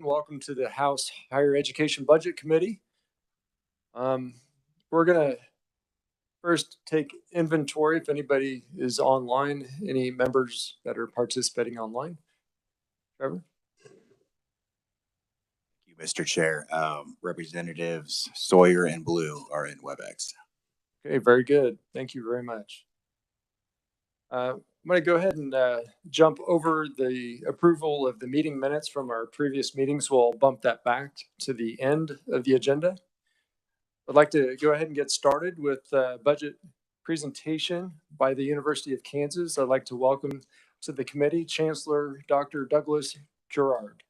Welcome to the House Higher Education Budget Committee. We're going to first take inventory if anybody is online, any members that are participating online. Trevor? Thank you, Mr. Chair. Representatives Sawyer and Blue are in WebEx. Okay, very good. Thank you very much. I'm going to go ahead and jump over the approval of the meeting minutes from our previous meetings. We'll bump that back to the end of the agenda. I'd like to go ahead and get started with budget presentation by the University of Kansas. I'd like to welcome to the committee Chancellor Dr. Douglas Gerard.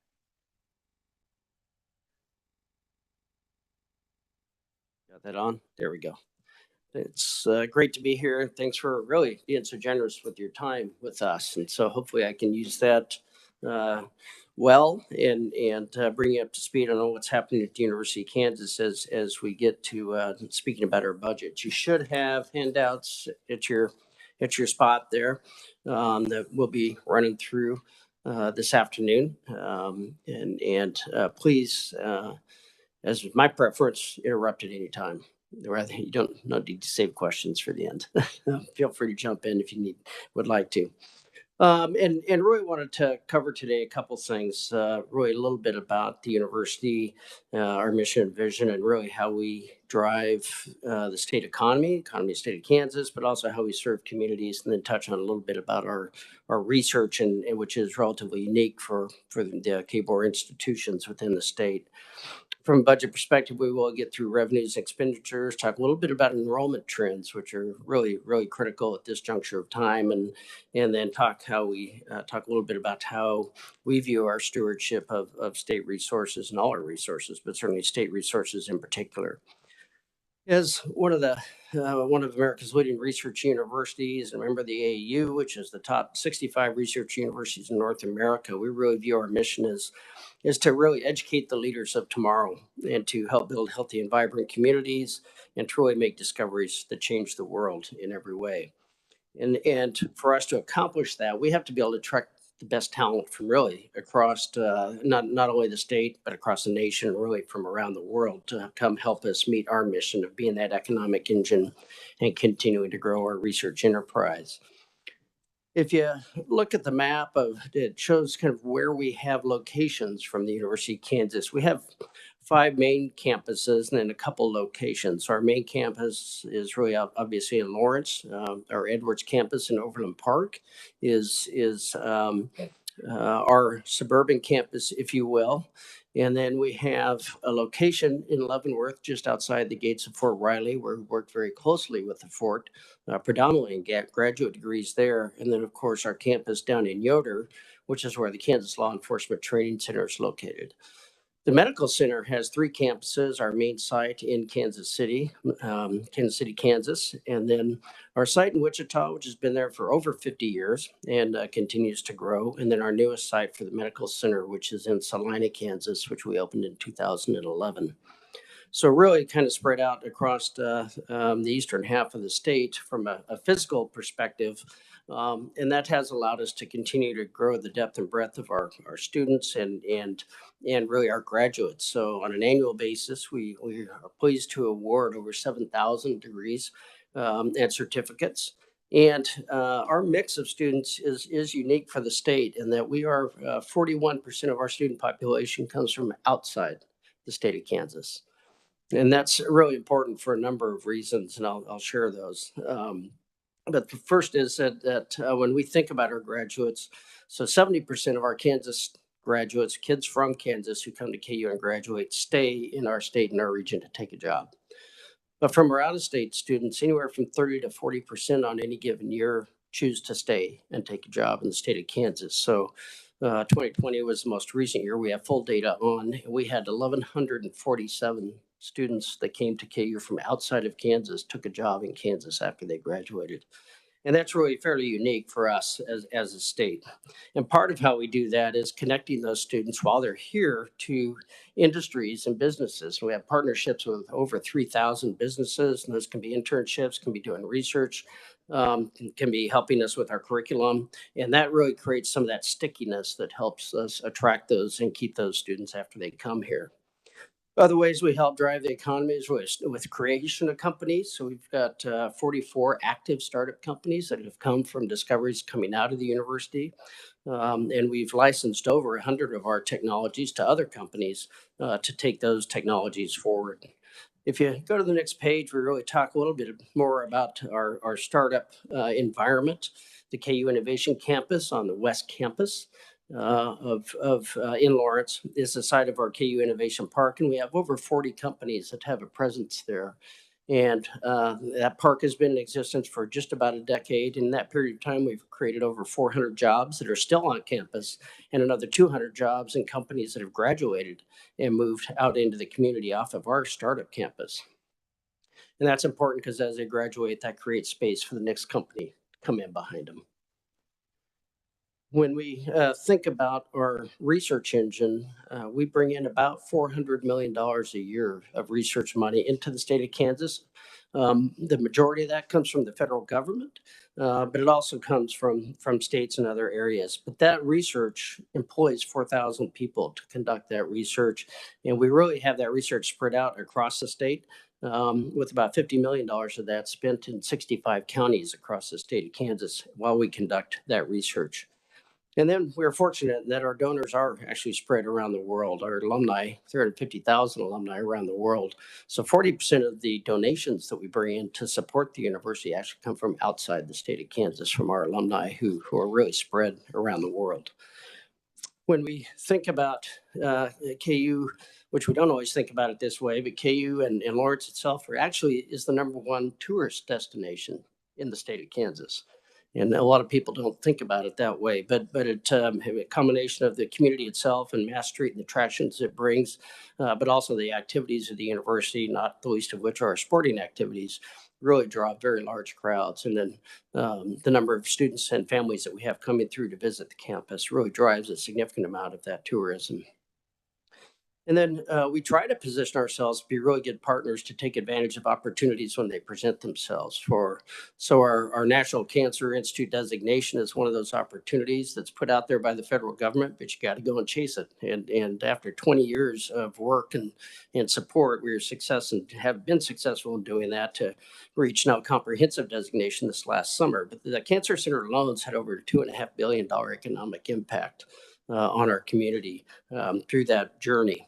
Got that on? There we go. It's great to be here. Thanks for really being so generous with your time with us. And so hopefully I can use that well and bring you up to speed on what's happening at the University of Kansas as we get to speaking about our budget. You should have handouts at your spot there that we'll be running through this afternoon. Please, as my preference, interrupt at any time. Rather, you don't need to save questions for the end. Feel free to jump in if you would like to. And really wanted to cover today a couple things, really a little bit about the university, our mission and vision, and really how we drive the state economy of the state of Kansas, but also how we serve communities, and then touch on a little bit about our research, and which is relatively unique for the K-BOR institutions within the state. From a budget perspective, we will get through revenues and expenditures, talk a little bit about enrollment trends, which are really, really critical at this juncture of time, and then talk a little bit about how we view our stewardship of state resources and all our resources, but certainly state resources in particular. As one of America's leading research universities and a member of the AAU, which is the top 65 research universities in North America, we really view our mission is to really educate the leaders of tomorrow and to help build healthy and vibrant communities and truly make discoveries that change the world in every way. And for us to accomplish that, we have to be able to attract the best talent from really across not only the state, but across the nation, really from around the world, to come help us meet our mission of being that economic engine and continuing to grow our research enterprise. If you look at the map it shows kind of where we have locations from the University of Kansas. We have 5 main campuses and then a couple locations. So our main campus is really obviously in Lawrence. Our Edwards campus in Overland Park is our suburban campus, if you will. And then we have a location in Leavenworth, just outside the gates of Fort Riley, where we work very closely with the fort, predominantly in graduate degrees there. And then, of course, our campus down in Yoder, which is where the Kansas Law Enforcement Training Center is located. The medical center has 3 campuses, our main site in Kansas City, Kansas, and then our site in Wichita, which has been there for over 50 years and continues to grow, and then our newest site for the medical center, which is in Salina, Kansas, which we opened in 2011. So really kind of spread out across the eastern half of the state from a physical perspective. And that has allowed us to continue to grow the depth and breadth of our students and really our graduates. So on an annual basis, we are pleased to award over 7,000 degrees and certificates. And our mix of students is unique for the state in that we are 41% of our student population comes from outside the state of Kansas. And that's really important for a number of reasons, and I'll share those. But the first is that when we think about our graduates, so 70% of our Kansas graduates, kids from Kansas who come to KU and graduate, stay in our state and our region to take a job. But from our out-of-state students, anywhere from 30 to 40% on any given year choose to stay and take a job in the state of Kansas. So 2020 was the most recent year we have full data on. We had 1,147 students that came to KU from outside of Kansas, took a job in Kansas after they graduated. And that's really fairly unique for us as a state. And part of how we do that is connecting those students while they're here to industries and businesses. We have partnerships with over 3,000 businesses, and those can be internships, can be doing research, can be helping us with our curriculum. And that really creates some of that stickiness that helps us attract those and keep those students after they come here. Other ways we help drive the economy is with creation of companies. So we've got 44 active startup companies that have come from discoveries coming out of the university. And we've licensed over 100 of our technologies to other companies to take those technologies forward. If you go to the next page, we really talk a little bit more about our startup environment. The KU Innovation Campus on the West Campus in Lawrence is the site of our KU Innovation Park, and we have over 40 companies that have a presence there. And that park has been in existence for just about a decade. In that period of time, we've created over 400 jobs that are still on campus and another 200 jobs in companies that have graduated and moved out into the community off of our startup campus. And that's important because as they graduate, that creates space for the next company to come in behind them. When we think about our research engine, we bring in about $400 million a year of research money into the state of Kansas. The majority of that comes from the federal government, but it also comes from states and other areas. But that research employs 4,000 people to conduct that research. And we really have that research spread out across the state. With about $50 million of that spent in 65 counties across the state of Kansas while we conduct that research. And then we're fortunate that our donors are actually spread around the world. Our alumni, 350,000 alumni around the world. So 40% of the donations that we bring in to support the university actually come from outside the state of Kansas, from our alumni who are really spread around the world. When we think about KU, which we don't always think about it this way, but KU and Lawrence itself actually is the #1 tourist destination in the state of Kansas. And a lot of people don't think about it that way, but it a combination of the community itself and Mass Street and the attractions it brings, but also the activities of the university, not the least of which are our sporting activities, really draw very large crowds. And then the number of students and families that we have coming through to visit the campus really drives a significant amount of that tourism. And then we try to position ourselves to be really good partners to take advantage of opportunities when they present themselves. So our National Cancer Institute designation is one of those opportunities that's put out there by the federal government, but you got to go and chase it. And after 20 years of work and support, we have been successful in doing that to reach now comprehensive designation this last summer. But the Cancer Center alone has had over $2.5 billion economic impact on our community through that journey.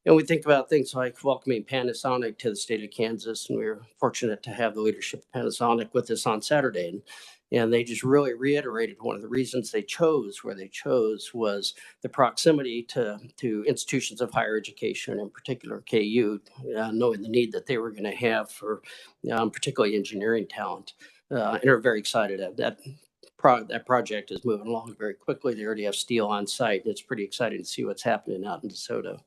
And we think about things like welcoming Panasonic to the state of Kansas. And we were fortunate to have the leadership of Panasonic with us on Saturday. And they just really reiterated one of the reasons they chose where they chose was the proximity to institutions of higher education, in particular KU, knowing the need that they were going to have for particularly engineering talent. And are very excited at that. That project is moving along very quickly. They already have steel on site. And it's pretty exciting to see what's happening out in DeSoto.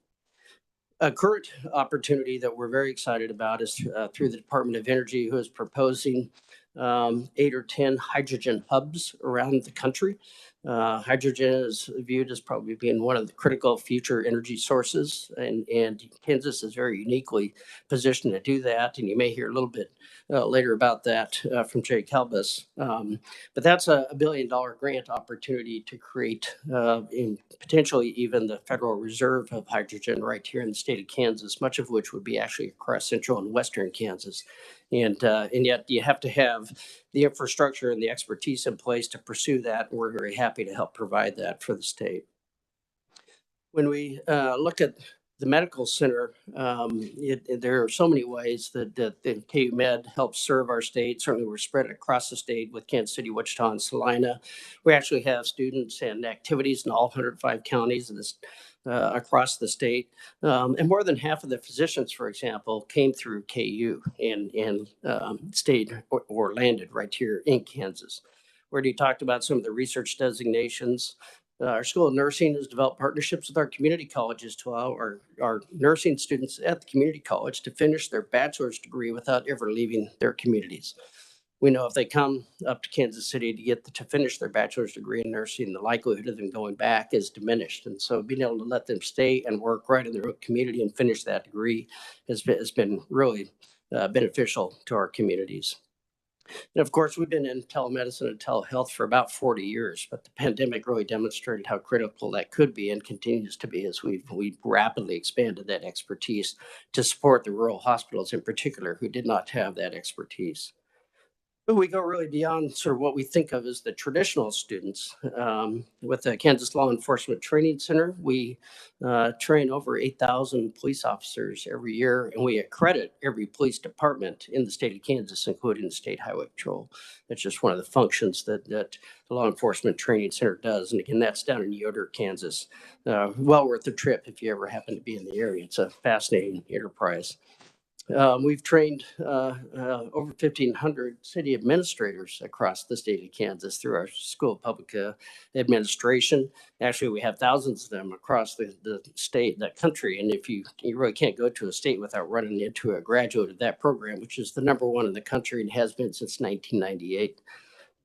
A current opportunity that we're very excited about is through the Department of Energy, who is proposing 8 or 10 hydrogen hubs around the country. Hydrogen is viewed as probably being one of the critical future energy sources, and Kansas is very uniquely positioned to do that. And you may hear a little bit later about that from Jay Kelbus. But that's a $1 billion grant opportunity to create potentially even the Federal Reserve of hydrogen right here in the state of Kansas, much of which would be actually across central and western Kansas. And yet you have to have the infrastructure and the expertise in place to pursue that. And we're very happy to help provide that for the state. When we look at the medical center, there are so many ways that the KU Med helps serve our state. Certainly we're spread across the state with Kansas City, Wichita, and Salina. We actually have students and activities in all 105 counties of this across the state. And more than half of the physicians, for example, came through KU and stayed or landed right here in Kansas. We already talked about some of the research designations. Our School of Nursing has developed partnerships with our community colleges to allow our nursing students at the community college to finish their bachelor's degree without ever leaving their communities. We know if they come up to Kansas City to finish their bachelor's degree in nursing, the likelihood of them going back is diminished. And so being able to let them stay and work right in their own community and finish that degree has been really beneficial to our communities. And of course, we've been in telemedicine and telehealth for about 40 years, but the pandemic really demonstrated how critical that could be and continues to be as we've rapidly expanded that expertise to support the rural hospitals in particular who did not have that expertise. But we go really beyond sort of what we think of as the traditional students. With the Kansas Law Enforcement Training Center, we train over 8,000 police officers every year, and we accredit every police department in the state of Kansas, including the State Highway Patrol. That's just one of the functions that the Law Enforcement Training Center does. And again, that's down in Yoder, Kansas. Well worth the trip if you ever happen to be in the area. It's a fascinating enterprise. We've trained over 1,500 city administrators across the state of Kansas through our School of Public Administration. Actually, we have thousands of them across the state, that country. And if you really can't go to a state without running into a graduate of that program, which is the #1 in the country and has been since 1998.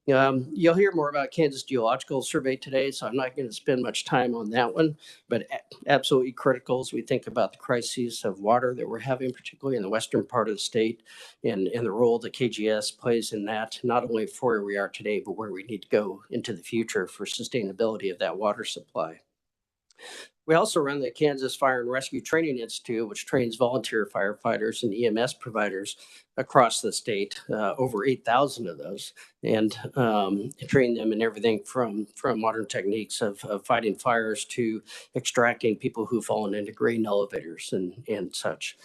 You'll hear more about Kansas Geological Survey today, so I'm not going to spend much time on that one, but absolutely critical as we think about the crises of water that we're having, particularly in the western part of the state, and the role that KGS plays in that, not only for where we are today, but where we need to go into the future for sustainability of that water supply. We also run the Kansas Fire and Rescue Training Institute, which trains volunteer firefighters and EMS providers across the state, over 8,000 of those, and train them in everything from modern techniques of fighting fires to extracting people who've fallen into grain elevators and such.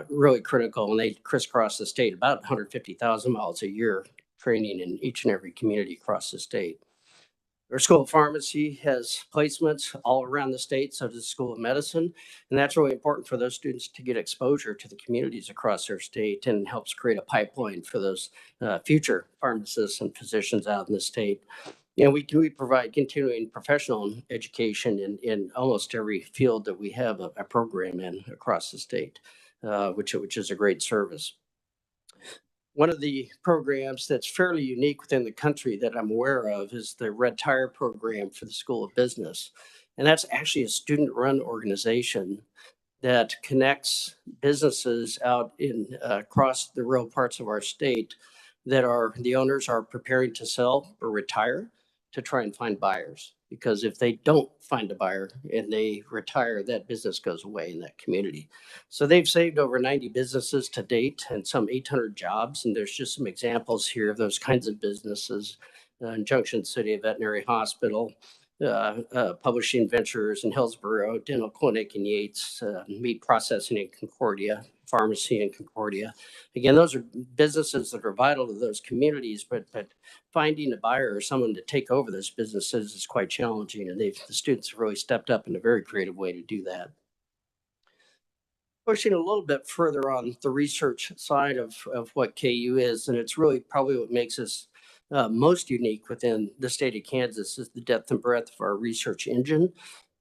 Really critical, and they crisscross the state about 150,000 miles a year, training in each and every community across the state. Our School of Pharmacy has placements all around the state, so does the School of Medicine. And that's really important for those students to get exposure to the communities across their state and helps create a pipeline for those future pharmacists and physicians out in the state. And we provide continuing professional education in almost every field that we have a program in across the state, which is a great service. One of the programs that's fairly unique within the country that I'm aware of is the Red Tire program for the School of Business. And that's actually a student-run organization that connects businesses out in across the rural parts of our state that the owners are preparing to sell or retire to try and find buyers. Because if they don't find a buyer and they retire, that business goes away in that community. So they've saved over 90 businesses to date and some 800 jobs. And there's just some examples here of those kinds of businesses in Junction City Veterinary Hospital, Publishing Ventures in Hillsborough, Dental Clinic in Yates, Meat Processing in Concordia, Pharmacy in Concordia. Again, those are businesses that are vital to those communities, but finding a buyer or someone to take over those businesses is quite challenging, and the students have really stepped up in a very creative way to do that. Pushing a little bit further on the research side of what KU is, and it's really probably what makes us most unique within the state of Kansas is the depth and breadth of our research engine.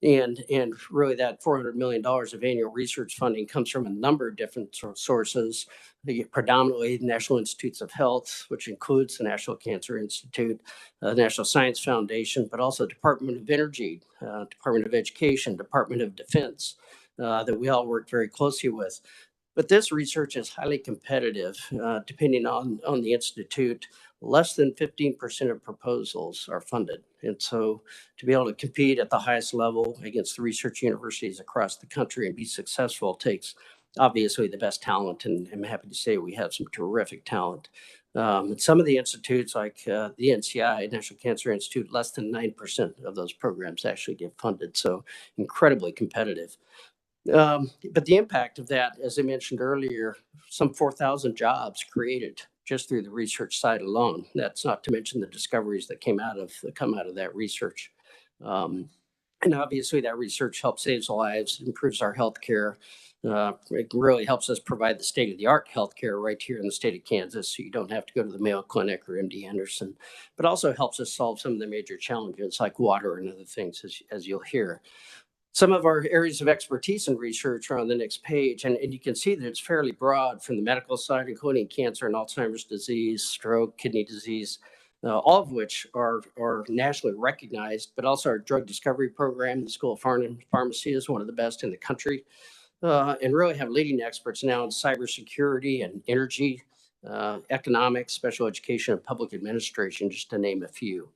And really that $400 million of annual research funding comes from a number of different sources, predominantly the National Institutes of Health, which includes the National Cancer Institute, the National Science Foundation, but also Department of Energy, Department of Education, Department of Defense, that we all work very closely with. But this research is highly competitive. Depending on the institute, less than 15% of proposals are funded. And so to be able to compete at the highest level against the research universities across the country and be successful takes obviously the best talent. And I'm happy to say we have some terrific talent. Some of the institutes like the NCI, National Cancer Institute, less than 9% of those programs actually get funded. So incredibly competitive. But the impact of that, as I mentioned earlier, some 4,000 jobs created just through the research side alone. That's not to mention the discoveries that come out of that research. And obviously that research helps save lives, improves our healthcare. It really helps us provide the state-of-the-art healthcare right here in the state of Kansas, so you don't have to go to the Mayo Clinic or MD Anderson, but also helps us solve some of the major challenges like water and other things, as you'll hear. Some of our areas of expertise in research are on the next page, and you can see that it's fairly broad from the medical side, including cancer and Alzheimer's disease, stroke, kidney disease, all of which are nationally recognized, but also our drug discovery program, the School of Pharmacy is one of the best in the country, and really have leading experts now in cybersecurity and energy, economics, special education, and public administration, just to name a few.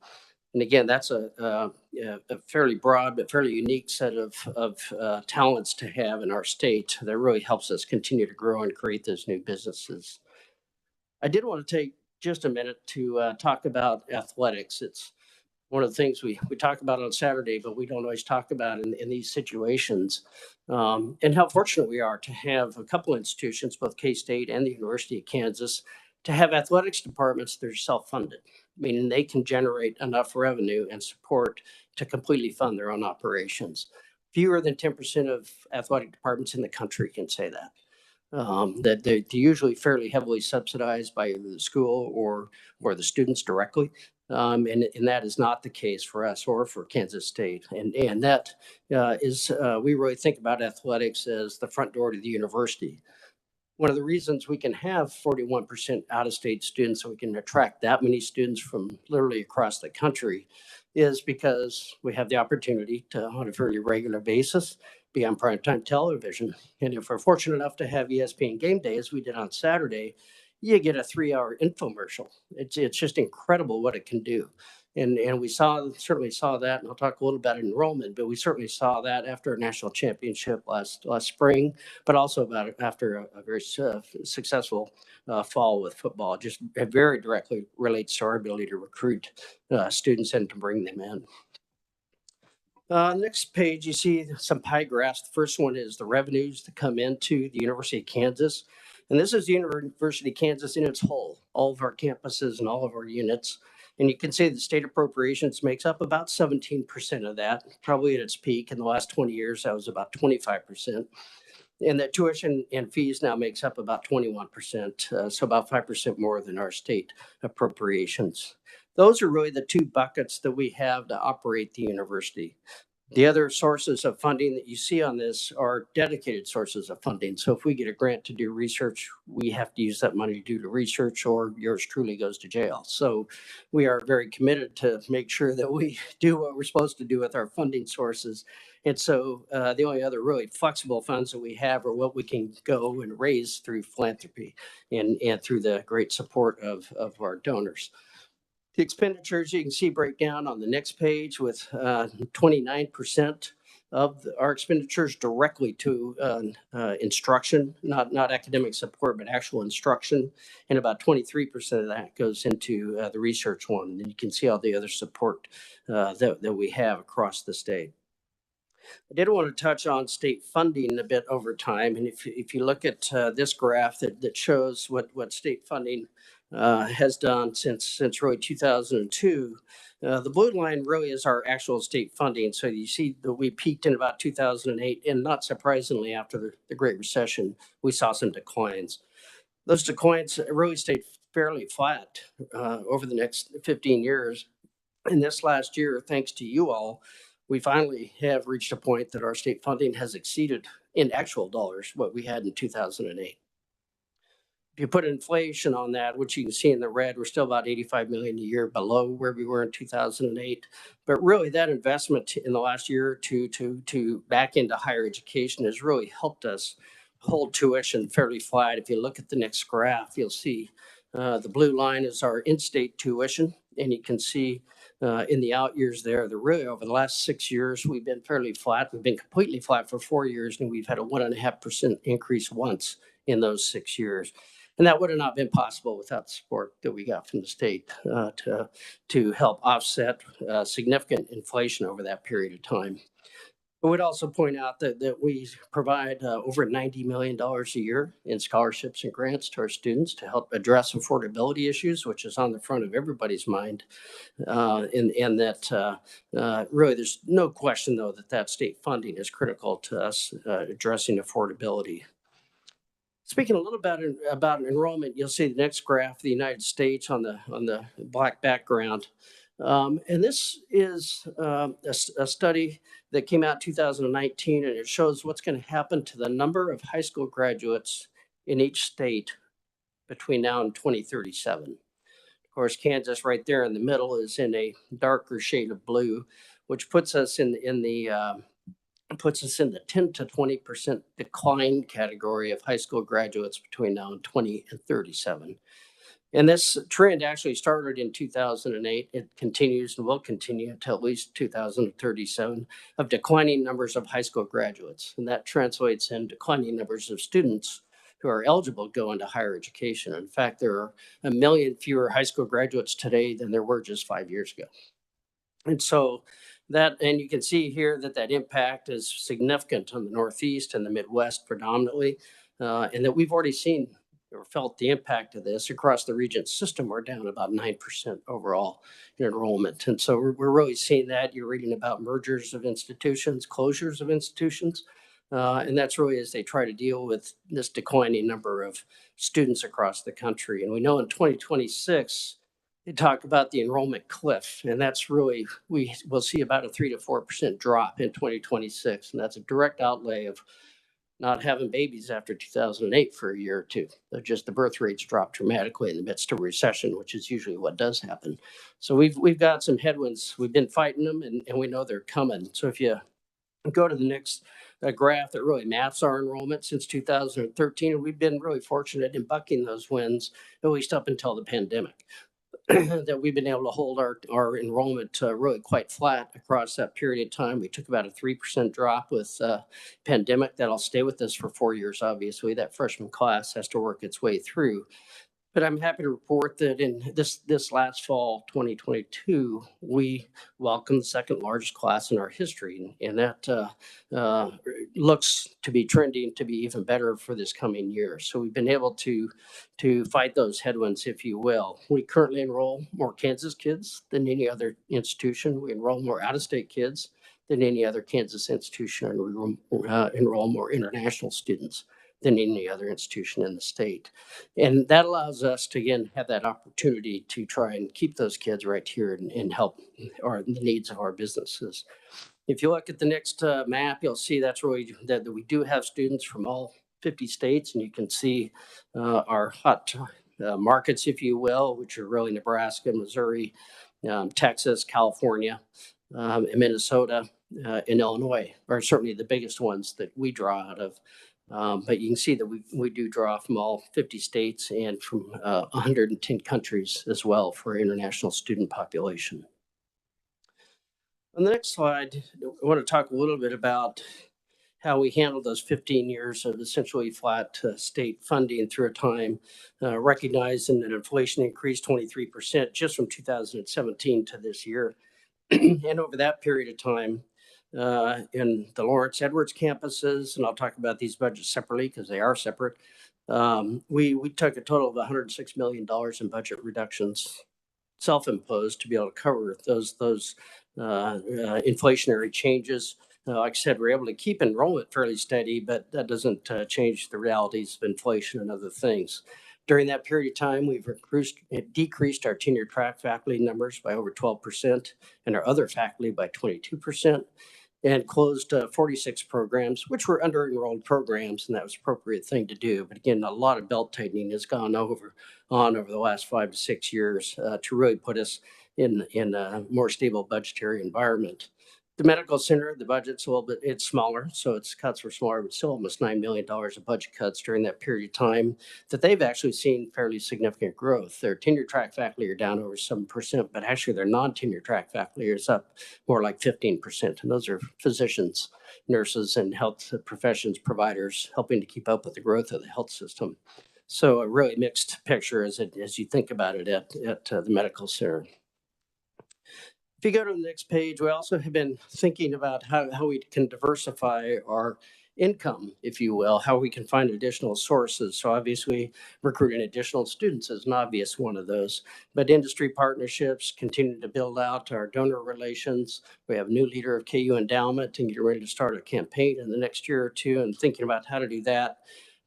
And again, that's a fairly broad but fairly unique set of talents to have in our state that really helps us continue to grow and create those new businesses. I did want to take just a minute to talk about athletics. It's one of the things we talk about on Saturday, but we don't always talk about in these situations. And how fortunate we are to have a couple institutions, both K-State and the University of Kansas, to have athletics departments that are self-funded, meaning they can generate enough revenue and support to completely fund their own operations. Fewer than 10% of athletic departments in the country can say that. That they're usually fairly heavily subsidized by either the school or the students directly. And that is not the case for us or for Kansas State. And that is, we really think about athletics as the front door to the university. One of the reasons we can have 41% out-of-state students, so we can attract that many students from literally across the country, is because we have the opportunity to, on a fairly regular basis, be on primetime television. And if we're fortunate enough to have ESPN Game Day, as we did on Saturday, you get a 3-hour infomercial. It's just incredible what it can do. And we certainly saw that, and I'll talk a little about enrollment, but we certainly saw that after a national championship last spring, but also after a very successful fall with football. Just very directly relates to our ability to recruit students and to bring them in. Next page, you see some pie graphs. The first one is the revenues that come into the University of Kansas. And this is the University of Kansas in its whole, all of our campuses and all of our units. And you can see the state appropriations makes up about 17% of that, probably at its peak. In the last 20 years, that was about 25%. And that tuition and fees now makes up about 21%, so about 5% more than our state appropriations. Those are really the two buckets that we have to operate the university. The other sources of funding that you see on this are dedicated sources of funding. So if we get a grant to do research, we have to use that money to do the research, or yours truly goes to jail. So we are very committed to make sure that we do what we're supposed to do with our funding sources. And so the only other really flexible funds that we have are what we can go and raise through philanthropy and through the great support of our donors. The expenditures you can see break down on the next page, with 29% of our expenditures directly to instruction, not academic support, but actual instruction. And about 23% of that goes into the research one. And you can see all the other support that we have across the state. I did want to touch on state funding a bit over time. And if you look at this graph that shows what state funding has done since really 2002, the blue line really is our actual state funding. So you see that we peaked in about 2008, and not surprisingly, after the Great Recession, we saw some declines. Those declines really stayed fairly flat over the next 15 years. And this last year, thanks to you all, we finally have reached a point that our state funding has exceeded in actual dollars what we had in 2008. If you put inflation on that, which you can see in the red, we're still about 85 million a year below where we were in 2008. But really, that investment in the last year or two to back into higher education has really helped us hold tuition fairly flat. If you look at the next graph, you'll see the blue line is our in-state tuition, and you can see in the out years there, really over the last 6 years, we've been fairly flat. We've been completely flat for 4 years, and we've had a 1.5% increase once in those 6 years. And that would have not been possible without the support that we got from the state to help offset significant inflation over that period of time. I would also point out that we provide over $90 million a year in scholarships and grants to our students to help address affordability issues, which is on the front of everybody's mind. And that really, there's no question, though, that state funding is critical to us addressing affordability. Speaking a little about enrollment, you'll see the next graph, the United States on the black background. And this is a study that came out in 2019, and it shows what's going to happen to the number of high school graduates in each state between now and 2037. Of course, Kansas right there in the middle is in a darker shade of blue, which puts us in the puts us in the 10 to 20% decline category of high school graduates between now and 20 and 37. And this trend actually started in 2008. It continues and will continue until at least 2037 of declining numbers of high school graduates. And that translates in declining numbers of students who are eligible to go into higher education. In fact, there are 1 million fewer high school graduates today than there were just 5 years ago. And so and you can see here that impact is significant on the Northeast and the Midwest predominantly, and that we've already seen or felt the impact of this across the Regent system. We're down about 9% overall in enrollment. And so we're really seeing that. You're reading about mergers of institutions, closures of institutions. And that's really as they try to deal with this declining number of students across the country. And we know in 2026, they talk about the enrollment cliff, and that's really, we will see about a 3 to 4% drop in 2026. And that's a direct outlay of not having babies after 2008 for a year or two. Just the birth rates dropped dramatically in the midst of a recession, which is usually what does happen. So we've got some headwinds. We've been fighting them, and we know they're coming. So if you go to the next graph that really maps our enrollment since 2013, we've been really fortunate in bucking those winds, at least up until the pandemic. That we've been able to hold our enrollment really quite flat across that period of time. We took about a 3% drop with pandemic. That'll stay with us for 4 years, obviously. That freshman class has to work its way through. But I'm happy to report that in this last fall, 2022, we welcomed the second largest class in our history. And that looks to be trending to be even better for this coming year. So we've been able to fight those headwinds, if you will. We currently enroll more Kansas kids than any other institution. We enroll more out-of-state kids than any other Kansas institution, and we enroll more international students than any other institution in the state. And that allows us to, again, have that opportunity to try and keep those kids right here and help the needs of our businesses. If you look at the next map, you'll see that's really that we do have students from all 50 states, and you can see our hot markets, if you will, which are really Nebraska, Missouri, Texas, California, and Minnesota, and Illinois are certainly the biggest ones that we draw out of. But you can see that we do draw from all 50 states and from 110 countries as well for our international student population. On the next slide, I want to talk a little bit about how we handled those 15 years of essentially flat state funding through a time, recognizing that inflation increased 23% just from 2017 to this year. And over that period of time, in the Lawrence Edwards campuses, and I'll talk about these budgets separately because they are separate. We took a total of $106 million in budget reductions, self-imposed, to be able to cover those inflationary changes. Like I said, we're able to keep enrollment fairly steady, but that doesn't change the realities of inflation and other things. During that period of time, we've decreased our tenure track faculty numbers by over 12% and our other faculty by 22%. And closed 46 programs, which were under-enrolled programs, and that was an appropriate thing to do. But again, a lot of belt tightening has gone over the last 5 to 6 years to really put us in a more stable budgetary environment. The medical center, the budget's a little bit, it's smaller, so its cuts were smaller, but still almost $9 million of budget cuts during that period of time that they've actually seen fairly significant growth. Their tenure track faculty are down over 7%, but actually their non-tenure track faculty is up more like 15%. And those are physicians, nurses, and health professions providers helping to keep up with the growth of the health system. So a really mixed picture as you think about it at the medical center. If you go to the next page, we also have been thinking about how we can diversify our income, if you will, how we can find additional sources. So obviously recruiting additional students is an obvious one of those, but industry partnerships, continue to build out our donor relations. We have a new leader of KU Endowment and getting ready to start a campaign in the next year or two and thinking about how to do that.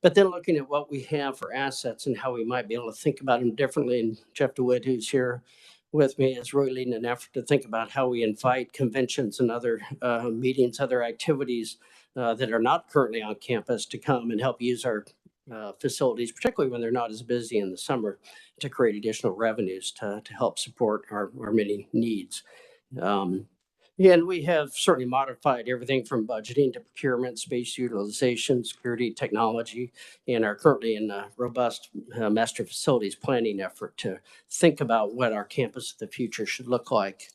But then looking at what we have for assets and how we might be able to think about them differently. And Jeff DeWitt, who's here with me, is really leading an effort to think about how we invite conventions and other meetings, other activities that are not currently on campus to come and help use our facilities, particularly when they're not as busy in the summer, to create additional revenues to help support our many needs. And we have certainly modified everything from budgeting to procurement, space utilization, security, technology, and are currently in a robust master facilities planning effort to think about what our campus of the future should look like.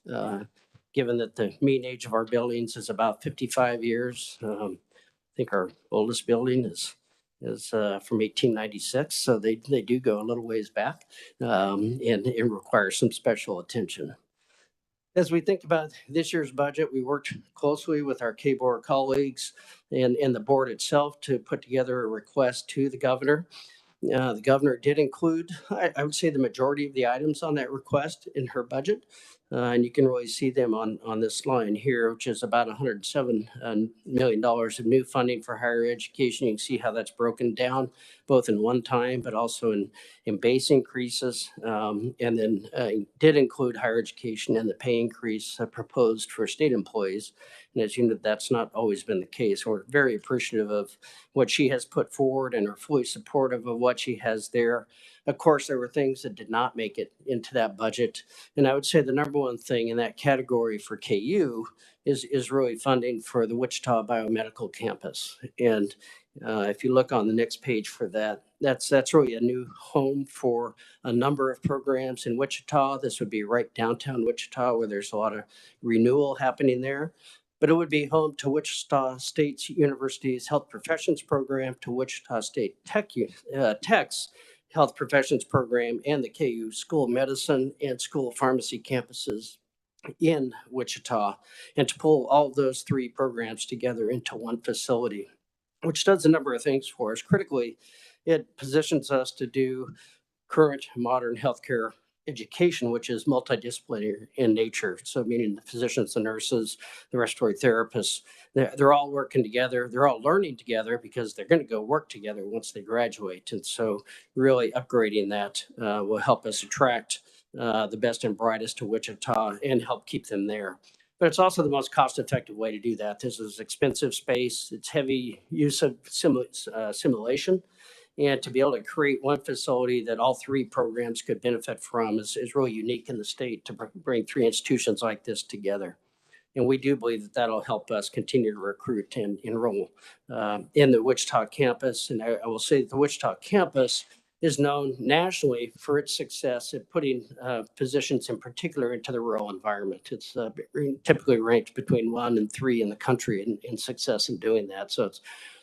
Given that the mean age of our buildings is about 55 years, I think our oldest building is from 1896, so they do go a little ways back, and it requires some special attention. As we think about this year's budget, we worked closely with our K-Board colleagues and the board itself to put together a request to the governor. The governor did include, I would say, the majority of the items on that request in her budget. And you can really see them on this line here, which is about $107 million of new funding for higher education. You can see how that's broken down, both in one time, but also in base increases. And then did include higher education and the pay increase proposed for state employees. And as you know, that's not always been the case. We're very appreciative of what she has put forward and are fully supportive of what she has there. Of course, there were things that did not make it into that budget. And I would say the number one thing in that category for KU is really funding for the Wichita Biomedical Campus. And if you look on the next page for that, that's really a new home for a number of programs in Wichita. This would be right downtown Wichita, where there's a lot of renewal happening there. But it would be home to Wichita State University's Health Professions Program, to Wichita State Tech's Health Professions Program, and the KU School of Medicine and School of Pharmacy campuses in Wichita, and to pull all of those three programs together into one facility, which does a number of things for us. Critically, it positions us to do current modern healthcare education, which is multidisciplinary in nature. So meaning the physicians, the nurses, the respiratory therapists, they're all working together. They're all learning together because they're going to go work together once they graduate. And so really upgrading that will help us attract the best and brightest to Wichita and help keep them there. But it's also the most cost-effective way to do that. This is expensive space. It's heavy use of simulation. And to be able to create one facility that all three programs could benefit from is really unique in the state to bring three institutions like this together. And we do believe that that'll help us continue to recruit and enroll in the Wichita campus. And I will say that the Wichita campus is known nationally for its success at putting physicians in particular into the rural environment. It's typically ranked between 1 and 3 in the country in success in doing that. So it's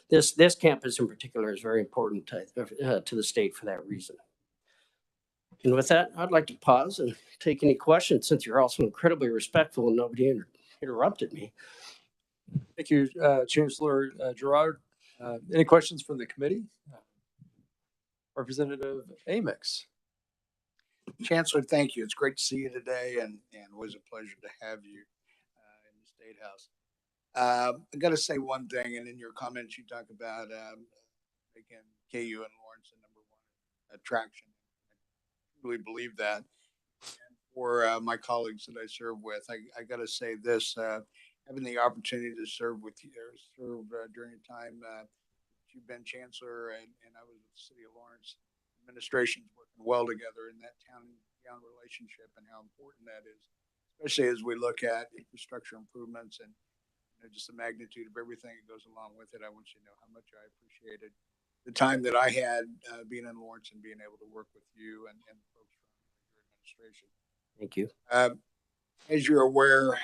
this campus in particular is very important to the state for that reason. And with that, I'd like to pause and take any questions, since you're also incredibly respectful and nobody interrupted me. Thank you, Chancellor Gerard. Any questions from the committee? Representative Amix. Chancellor, thank you. It's great to see you today, and always a pleasure to have you in the State House. I got to say one thing, and in your comments, you talk about making KU and Lawrence the #1 attraction. I really believe that. And for my colleagues that I serve with, I got to say this: having the opportunity to serve with you, during a time you've been chancellor, and I was with the city of Lawrence. Administrations working well together in that town relationship, and how important that is, especially as we look at infrastructure improvements and just the magnitude of everything that goes along with it. I want you to know how much I appreciated the time that I had being in Lawrence and being able to work with you and folks from your administration. Thank you. As you're aware,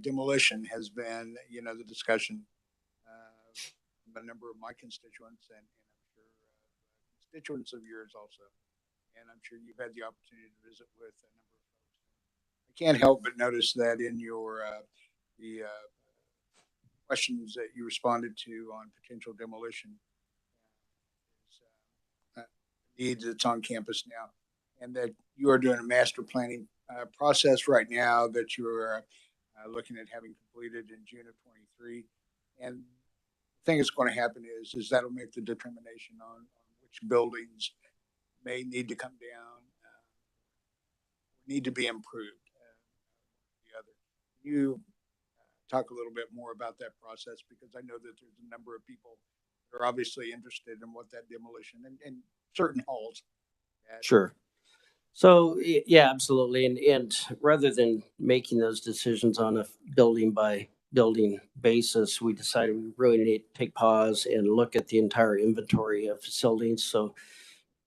demolition has been, the discussion of a number of my constituents, and I'm sure constituents of yours also. And I'm sure you've had the opportunity to visit with a number of folks. I can't help but notice that in your the questions that you responded to on potential demolition needs that's on campus now, and that you are doing a master planning process right now that you are looking at having completed in June of 23. And the thing that's going to happen is that'll make the determination on which buildings may need to come down, need to be improved. The other, you talk a little bit more about that process, because I know that there's a number of people that are obviously interested in what that demolition and certain halls. Sure. So yeah, absolutely. And rather than making those decisions on a building by building basis, we decided we really need to take pause and look at the entire inventory of facilities. So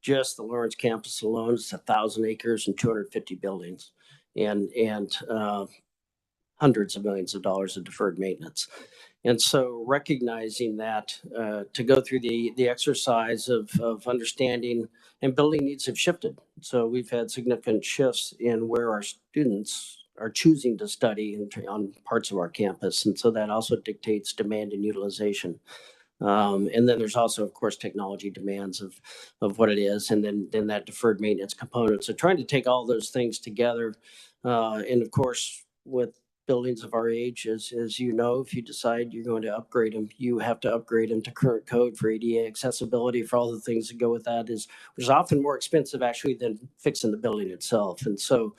just the Lawrence campus alone is 1,000 acres and 250 buildings, and hundreds of millions of dollars of deferred maintenance. And so recognizing that to go through the exercise of understanding and building needs have shifted. So we've had significant shifts in where our students are choosing to study on parts of our campus. And so that also dictates demand and utilization. And then there's also, of course, technology demands of what it is, and then that deferred maintenance component. So trying to take all those things together, and of course, with buildings of our age, as you know, if you decide you're going to upgrade them, you have to upgrade them to current code for ADA accessibility, for all the things that go with that, which is often more expensive actually than fixing the building itself. And so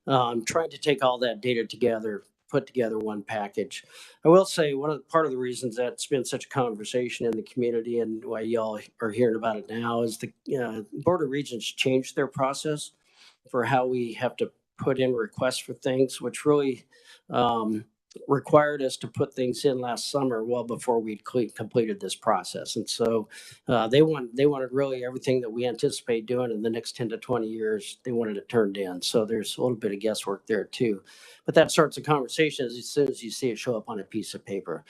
trying to take all that data together, put together one package. I will say part of the reasons that's been such a conversation in the community and why y'all are hearing about it now is the Board of Regents changed their process for how we have to put in requests for things, which really required us to put things in last summer, well before we'd completed this process. And so they wanted really everything that we anticipate doing in the next 10 to 20 years. They wanted it turned in. So there's a little bit of guesswork there too. But that starts a conversation as soon as you see it show up on a piece of paper.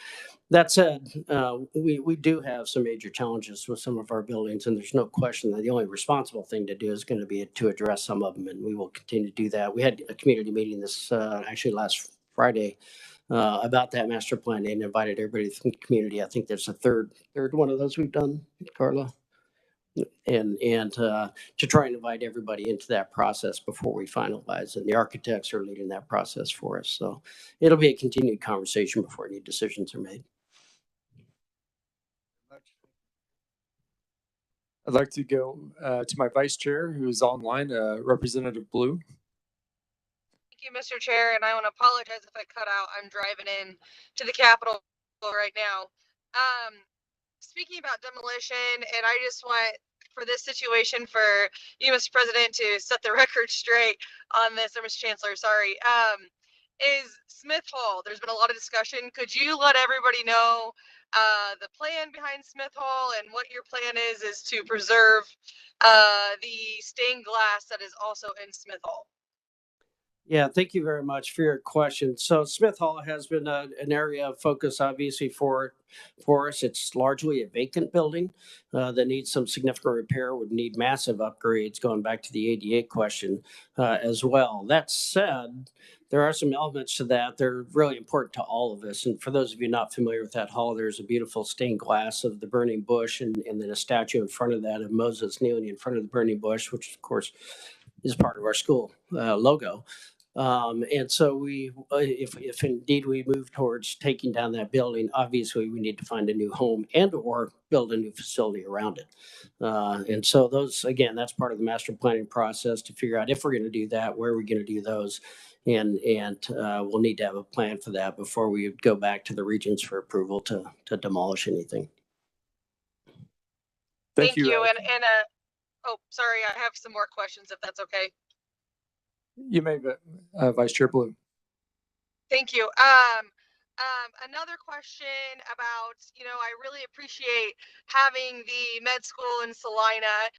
That said, we do have some major challenges with some of our buildings, and there's no question that the only responsible thing to do is going to be to address some of them, and we will continue to do that. We had a community meeting this actually last Friday about that master plan and invited everybody from the community. I think there's a third one of those we've done, Carla, and to try and invite everybody into that process before we finalize. And the architects are leading that process for us, so it'll be a continued conversation before any decisions are made. I'd like to go to my vice chair, who is online, Representative Blue. Thank you, Mr. Chair, and I want to apologize if I cut out. I'm driving in to the Capitol right now. Speaking about demolition, and I just want for this situation for you, Mr. President, to set the record straight on this, or Mr. Chancellor, sorry, is Smith Hall. There's been a lot of discussion. Could you let everybody know the plan behind Smith Hall and what your plan is to preserve the stained glass that is also in Smith Hall? Yeah, thank you very much for your question. So Smith Hall has been an area of focus, obviously, for us. It's largely a vacant building that needs some significant repair, would need massive upgrades, going back to the ADA question as well. That said, there are some elements to that. They're really important to all of us. And for those of you not familiar with that hall, there's a beautiful stained glass of the burning bush, and then a statue in front of that of Moses kneeling in front of the burning bush, which, of course, is part of our school logo. And so if indeed we move towards taking down that building, obviously we need to find a new home and or build a new facility around it. And so those, again, that's part of the master planning process to figure out if we're going to do that, where are we going to do those? And we'll need to have a plan for that before we go back to the regions for approval to demolish anything. Thank you. And oh, sorry, I have some more questions if that's okay. You may, Vice Chair Blue. Thank you. Another question about, I really appreciate having the med school in Salina.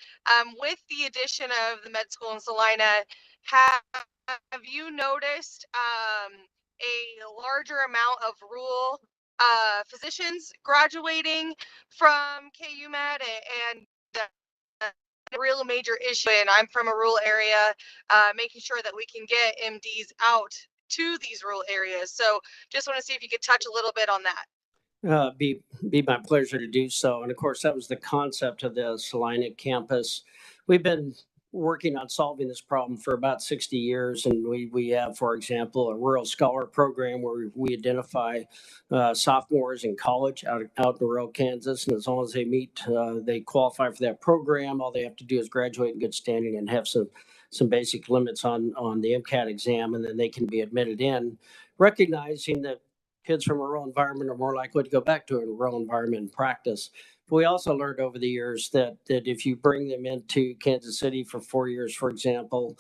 With the addition of the med school in Salina, have you noticed a larger amount of rural physicians graduating from KUMed and a real major issue? And I'm from a rural area, making sure that we can get MDs out to these rural areas. So just want to see if you could touch a little bit on that. Be my pleasure to do so. And of course, that was the concept of the Salina campus. We've been working on solving this problem for about 60 years. And we have, for example, a rural scholar program where we identify sophomores in college out in rural Kansas. And as long as they meet, they qualify for that program. All they have to do is graduate in good standing and have some basic limits on the MCAT exam, and then they can be admitted in, recognizing that kids from a rural environment are more likely to go back to a rural environment and practice. But we also learned over the years that if you bring them into Kansas City for 4 years, for example,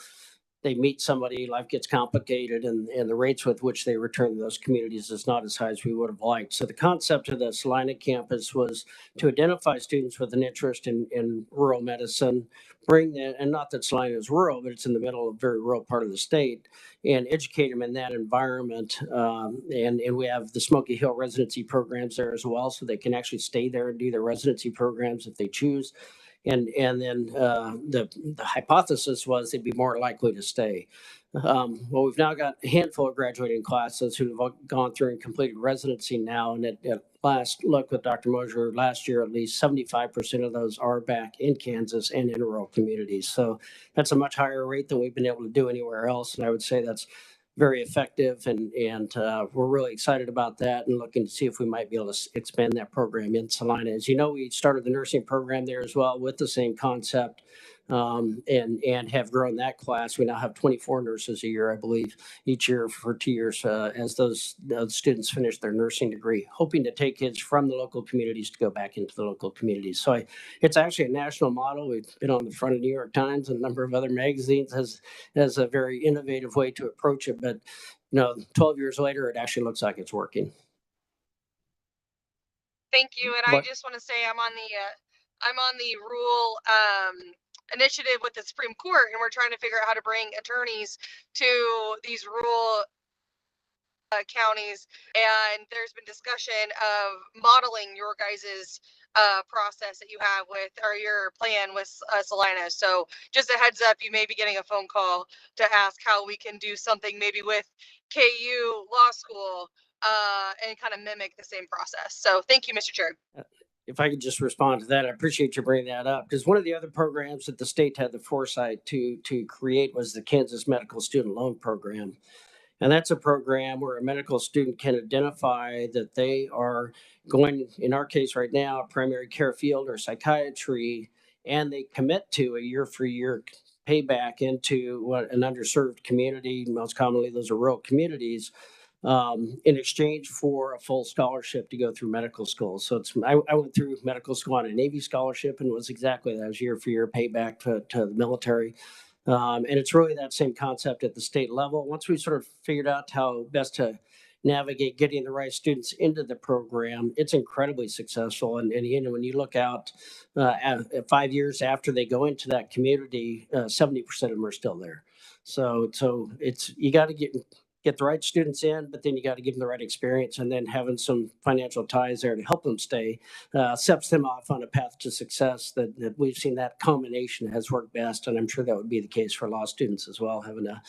they meet somebody, life gets complicated, and the rates with which they return to those communities is not as high as we would have liked. So the concept of the Salina campus was to identify students with an interest in rural medicine, bring them, and not that Salina is rural, but it's in the middle of a very rural part of the state, and educate them in that environment. And we have the Smoky Hill residency programs there as well, so they can actually stay there and do their residency programs if they choose. And then the hypothesis was they'd be more likely to stay. Well, we've now got a handful of graduating classes who have gone through and completed residency now. And at last look with Dr. Mosier last year, at least 75% of those are back in Kansas and in rural communities. So that's a much higher rate than we've been able to do anywhere else. And I would say that's very effective, and we're really excited about that and looking to see if we might be able to expand that program in Salina. As you know, we started the nursing program there as well with the same concept, and have grown that class. We now have 24 nurses a year, I believe, each year for 2 years as those students finish their nursing degree, hoping to take kids from the local communities to go back into the local communities. So it's actually a national model. We've been on the front of New York Times and a number of other magazines as a very innovative way to approach it. But 12 years later, it actually looks like it's working. Thank you. And I just want to say I'm on the rural initiative with the Supreme Court, and we're trying to figure out how to bring attorneys to these rural counties. And there's been discussion of modeling your guys's process that you have with, or your plan with Salina. So just a heads up, you may be getting a phone call to ask how we can do something maybe with KU Law School and kind of mimic the same process. So thank you, Mr. Chair. If I could just respond to that, I appreciate you bringing that up, because one of the other programs that the state had the foresight to create was the Kansas Medical Student Loan Program. And that's a program where a medical student can identify that they are going, in our case right now, primary care field or psychiatry, and they commit to a year-for-year payback into an underserved community. Most commonly, those are rural communities, in exchange for a full scholarship to go through medical school. So I went through medical school on a Navy scholarship, and it was exactly that. It was year-for-year payback to the military. And it's really that same concept at the state level. Once we sort of figured out how best to navigate getting the right students into the program, it's incredibly successful. And when you look out at 5 years after they go into that community, 70% of them are still there. So it's, you got to get the right students in, but then you got to give them the right experience, and then having some financial ties there to help them stay sets them off on a path to success. That we've seen that combination has worked best, and I'm sure that would be the case for law students as well, having a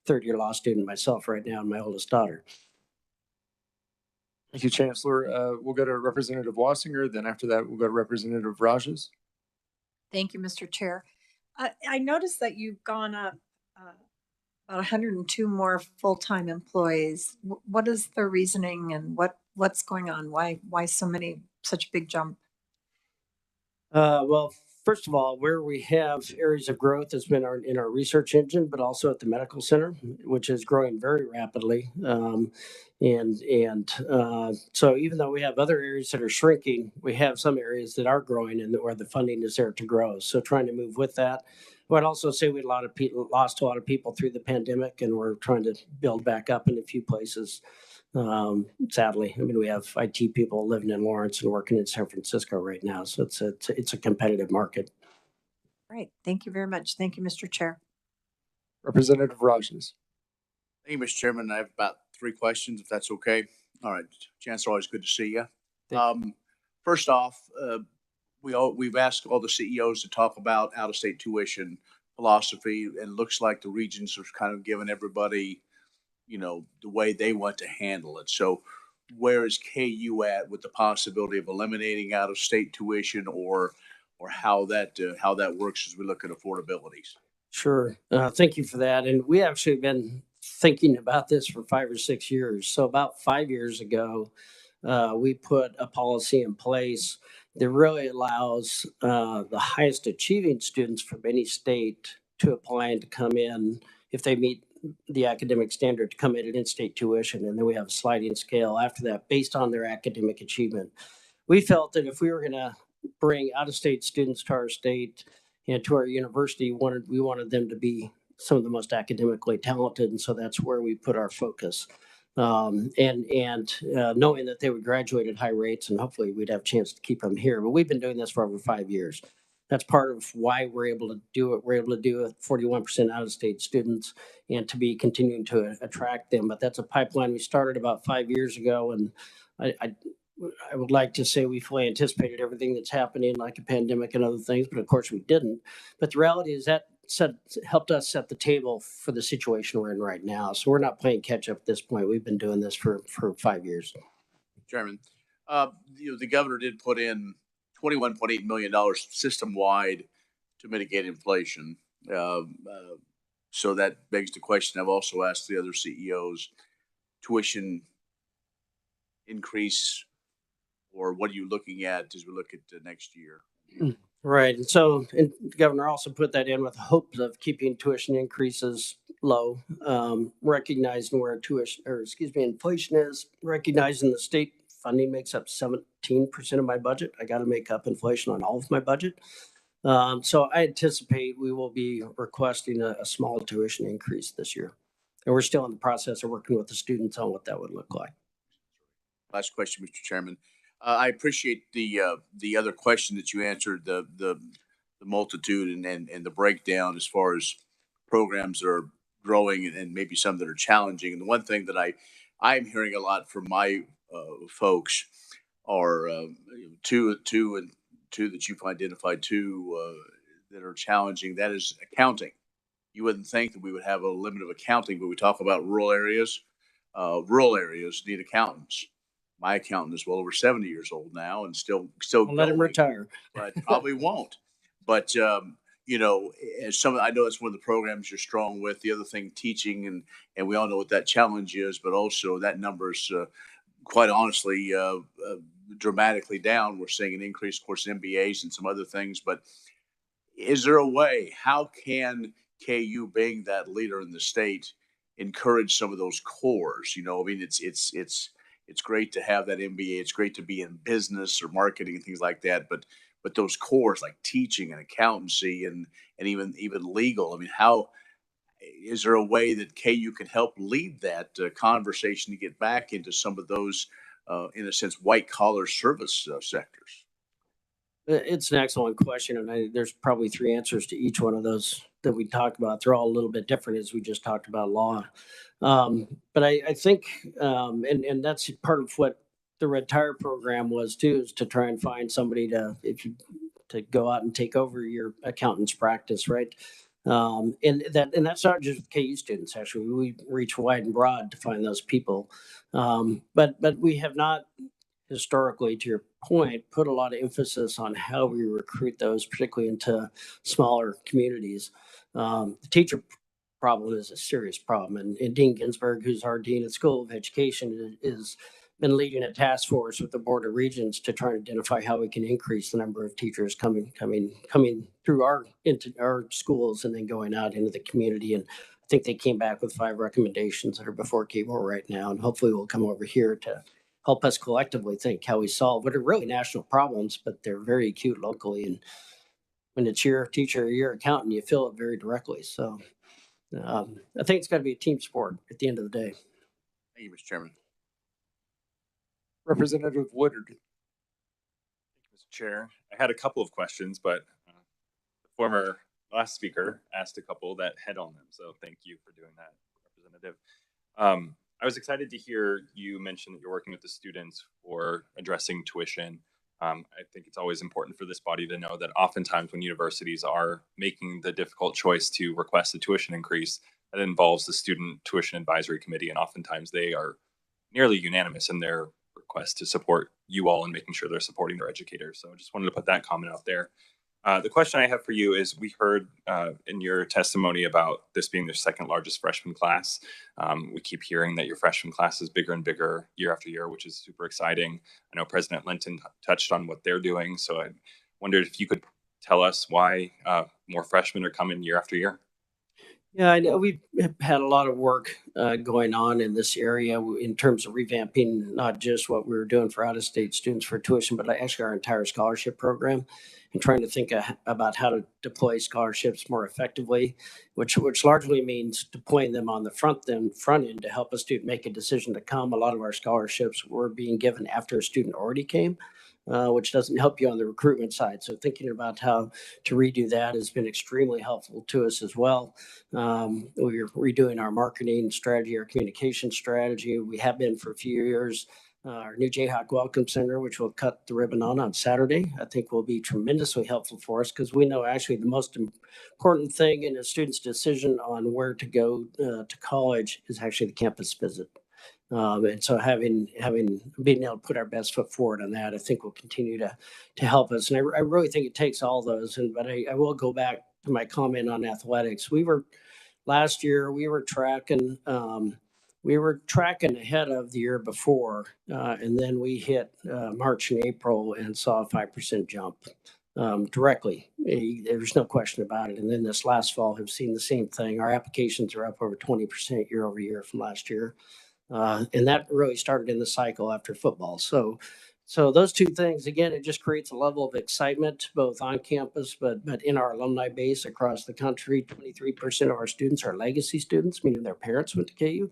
third-year law student myself right now and my oldest daughter. Thank you, Chancellor. We'll go to Representative Wassinger. Then after that, we'll go to Representative Rajas. Thank you, Mr. Chair. I noticed that you've gone up about 102 more full-time employees. What is the reasoning, and what's going on? Why such a big jump? Well, first of all, where we have areas of growth has been in our research engine, but also at the medical center, which is growing very rapidly. So even though we have other areas that are shrinking, we have some areas that are growing and where the funding is there to grow. So trying to move with that. I'd also say we had lost a lot of people through the pandemic, and we're trying to build back up in a few places. Sadly, I mean, we have IT people living in Lawrence and working in San Francisco right now, so it's a competitive market. Right. Thank you very much. Thank you, Mr. Chair. Representative Rajas. Thank you, Mr. Chairman. I have about 3 questions, if that's okay. All right, Chancellor, always good to see you. First off, we've asked all the CEOs to talk about out-of-state tuition philosophy, and it looks like the regions are kind of giving everybody, the way they want to handle it. So where is KU at with the possibility of eliminating out-of-state tuition, or how that works as we look at affordabilities? Sure. Thank you for that. And we actually have been thinking about this for 5 or 6 years. So about 5 years ago, we put a policy in place that really allows the highest achieving students from any state to apply and to come in if they meet the academic standard to come in at in-state tuition, and then we have a sliding scale after that based on their academic achievement. We felt that if we were going to bring out-of-state students to our state and to our university, we wanted them to be some of the most academically talented, and so that's where we put our focus. Knowing that they would graduate at high rates, and hopefully we'd have a chance to keep them here. But we've been doing this for over 5 years. That's part of why we're able to do it. We're able to do it 41% out-of-state students and to be continuing to attract them. But that's a pipeline we started about 5 years ago, and I would like to say we fully anticipated everything that's happening, like a pandemic and other things, but of course we didn't. But the reality is that helped us set the table for the situation we're in right now. So we're not playing catch up at this point. We've been doing this for 5 years. Chairman, the governor did put in $21.8 million system-wide to mitigate inflation. So that begs the question. I've also asked the other CEOs, tuition increase, or what are you looking at as we look at next year? Right. And so the governor also put that in with the hopes of keeping tuition increases low, recognizing where inflation is, recognizing the state funding makes up 17% of my budget. I got to make up inflation on all of my budget. So I anticipate we will be requesting a small tuition increase this year. And we're still in the process of working with the students on what that would look like. Last question, Mr. Chairman. I appreciate the other question that you answered, the multitude and the breakdown as far as programs that are growing and maybe some that are challenging. And the one thing that I'm hearing a lot from my folks are two that you've identified, that are challenging. That is accounting. You wouldn't think that we would have a limit of accounting, but we talk about rural areas. Rural areas need accountants. My accountant is well over 70 years old now and still I'll let him retire, but probably won't. But as I know that's one of the programs you're strong with. The other thing, teaching, and we all know what that challenge is. But also that number is quite honestly dramatically down. We're seeing an increase, of course, MBAs and some other things. But is there a way? How can KU, being that leader in the state, encourage some of those cores? It's great to have that MBA. It's great to be in business or marketing and things like that. But those cores like teaching and accountancy and even legal. I mean, how is there a way that KU can help lead that conversation to get back into some of those, in a sense, white collar service sectors? It's an excellent question, and there's probably 3 answers to each one of those that we talked about. They're all a little bit different, as we just talked about law. But I think, and that's part of what the Retire program was too, is to try and find somebody to go out and take over your accountant's practice, right? And that's not just KU students. Actually, we reach wide and broad to find those people. But we have not historically, to your point, put a lot of emphasis on how we recruit those, particularly into smaller communities. The teacher problem is a serious problem. And Dean Ginsburg, who's our dean at School of Education, has been leading a task force with the Board of Regents to try and identify how we can increase the number of teachers coming through into our schools and then going out into the community. And I think they came back with 5 recommendations that are before KU right now. And hopefully we'll come over here to help us collectively think how we solve what are really national problems, but they're very acute locally. And when it's your teacher or your accountant, you feel it very directly. So I think it's got to be a team sport at the end of the day. Thank you, Mr. Chairman. Representative Woodard. Thank you, Mr. Chair. I had a couple of questions, but the former last speaker asked a couple that had on them. So thank you for doing that, Representative. I was excited to hear you mention that you're working with the students for addressing tuition. I think it's always important for this body to know that oftentimes when universities are making the difficult choice to request a tuition increase, that involves the Student Tuition Advisory Committee, and oftentimes they are nearly unanimous in their request to support you all in making sure they're supporting their educators. So I just wanted to put that comment out there. The question I have for you is, we heard in your testimony about this being the 2nd largest freshman class. We keep hearing that your freshman class is bigger and bigger year after year, which is super exciting. I know President Linton touched on what they're doing. So I wondered if you could tell us why more freshmen are coming year after year. Yeah, I know we've had a lot of work going on in this area in terms of revamping not just what we were doing for out-of-state students for tuition, but actually our entire scholarship program, and trying to think about how to deploy scholarships more effectively, which largely means deploying them on the front end to help a student make a decision to come. A lot of our scholarships were being given after a student already came. Which doesn't help you on the recruitment side. So thinking about how to redo that has been extremely helpful to us as well. We're redoing our marketing strategy, our communication strategy. We have been for a few years. Our new Jayhawk Welcome Center, which we'll cut the ribbon on Saturday, I think will be tremendously helpful for us because we know actually the most important thing in a student's decision on where to go to college is actually the campus visit. And so being able to put our best foot forward on that, I think will continue to help us. And I really think it takes all those. But I will go back to my comment on athletics. Last year we were tracking ahead of the year before, and then we hit March and April and saw a 5% jump directly. There's no question about it. And then this last fall have seen the same thing. Our applications are up over 20% year over year from last year. And that really started in the cycle after football. So those two things, again, it just creates a level of excitement, both on campus, but in our alumni base across the country. 23% of our students are legacy students, meaning their parents went to KU.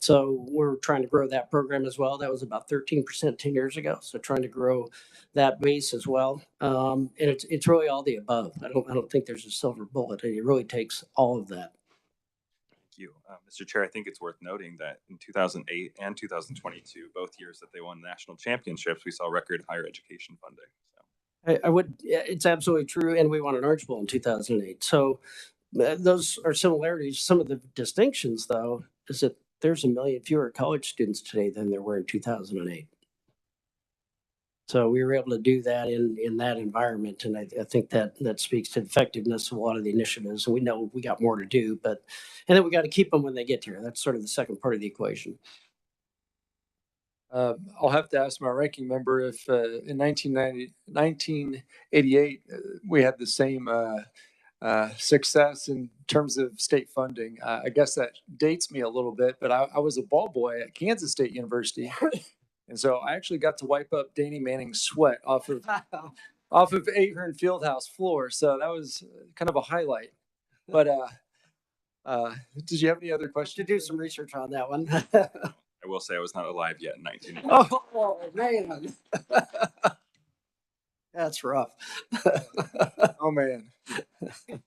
So we're trying to grow that program as well. That was about 13% 10 years ago. So trying to grow that base as well. And it's really all the above. I don't think there's a silver bullet. It really takes all of that. You. Mr. Chair, I think it's worth noting that in 2008 and 2022, both years that they won national championships, we saw record higher education funding. So. It's absolutely true. And we won an Orange Bowl in 2008. So those are similarities. Some of the distinctions, though, is that there's 1 million fewer college students today than there were in 2008. So we were able to do that in that environment. And I think that speaks to the effectiveness of a lot of the initiatives. And we know we got more to do, and then we got to keep them when they get here. That's sort of the second part of the equation. I'll have to ask my ranking member if in 1988, we had the same success in terms of state funding. I guess that dates me a little bit, but I was a ball boy at Kansas State University. And so I actually got to wipe up Danny Manning's sweat off of Ahern Fieldhouse floor. So that was kind of a highlight. But did you have any other questions? To do some research on that one. I will say I was not alive yet in 1980. Oh, man. That's rough. Oh, man.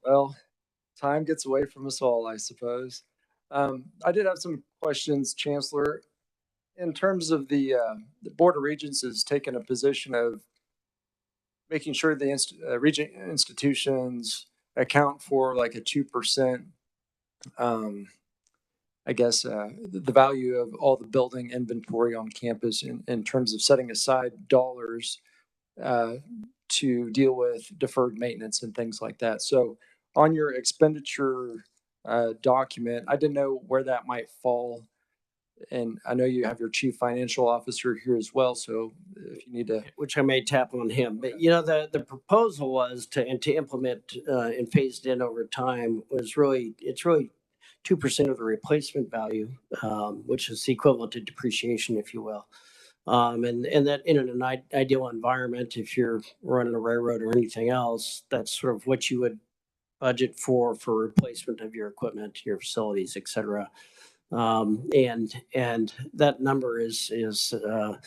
Well, time gets away from us all, I suppose. I did have some questions, Chancellor. In terms of the Board of Regents has taken a position of making sure the Regent institutions account for like a 2%, I guess, the value of all the building inventory on campus in terms of setting aside dollars to deal with deferred maintenance and things like that. So on your expenditure document, I didn't know where that might fall. And I know you have your chief financial officer here as well. So if you need to, which I may tap on him, but the proposal was to implement and phased in over time it's really 2% of the replacement value, which is equivalent to depreciation, if you will. And that in an ideal environment, if you're running a railroad or anything else, that's sort of what you would budget for replacement of your equipment, your facilities, et cetera. And that number is a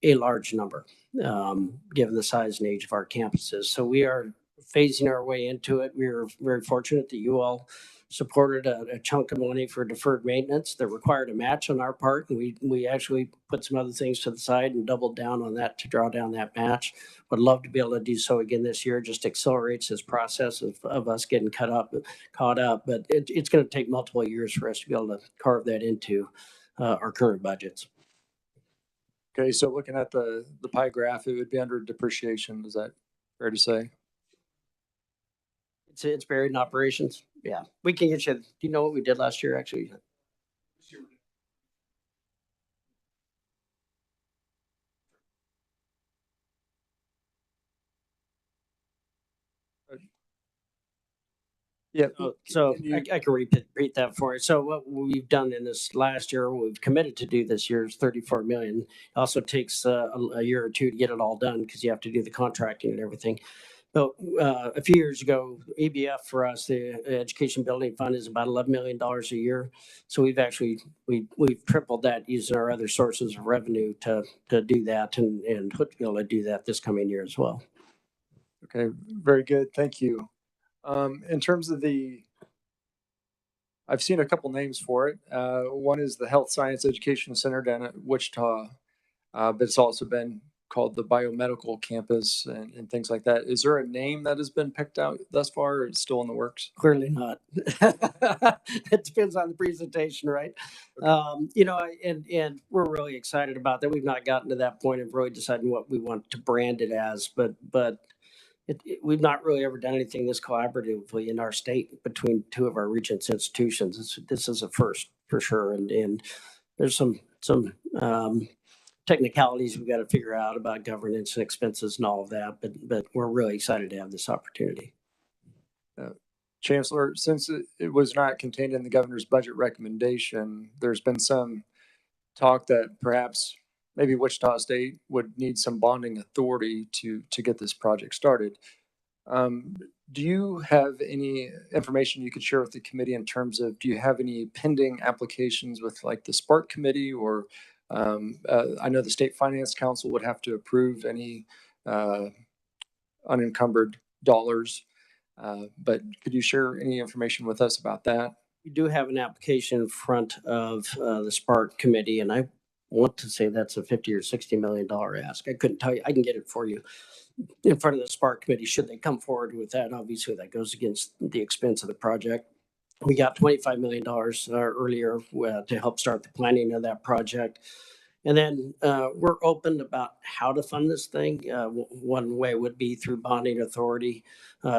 large number, given the size and age of our campuses. So we are phasing our way into it. We are very fortunate that you all supported a chunk of money for deferred maintenance that required a match on our part. And we actually put some other things to the side and doubled down on that to draw down that match. Would love to be able to do so again this year. Just accelerates this process of us getting caught up. But it's going to take multiple years for us to be able to carve that into our current budgets. Okay, so looking at the pie graph, it would be under depreciation. Is that fair to say? It's buried in operations. Yeah, we can get you. Do you know what we did last year, actually? Yeah. So can you- I can repeat that for you. So what we've done in this last year, what we've committed to do this year is 34 million. It also takes a year or two to get it all done because you have to do the contracting and everything. But a few years ago, EBF for us, the Education Building Fund, is about $11 million a year. So we've actually we've tripled that using our other sources of revenue to do that, and hope to be able to do that this coming year as well. Okay, very good. Thank you. In terms of I've seen a couple names for it. One is the Health Science Education Center down at Wichita, but it's also been called the Biomedical Campus and things like that. Is there a name that has been picked out thus far, or it's still in the works? Clearly not. It depends on the presentation, right? You know, and we're really excited about that. We've not gotten to that point of really deciding what we want to brand it as, but we've not really ever done anything this collaboratively in our state between two of our Regents institutions. This is a first for sure, and there's some technicalities we've got to figure out about governance and expenses and all of that, but we're really excited to have this opportunity. Chancellor, since it was not contained in the governor's budget recommendation, there's been some talk that perhaps maybe Wichita State would need some bonding authority to get this project started. Do you have any information you could share with the committee in terms of, do you have any pending applications with like the Spark Committee, or I know the State Finance Council would have to approve any unencumbered dollars, but could you share any information with us about that? We do have an application in front of the Spark Committee, and I want to say that's a $50 or $60 million ask. I couldn't tell you. I can get it for you in front of the Spark Committee should they come forward with that. Obviously, that goes against the expense of the project. We got $25 million earlier to help start the planning of that project. And then we're open about how to fund this thing. One way would be through bonding authority.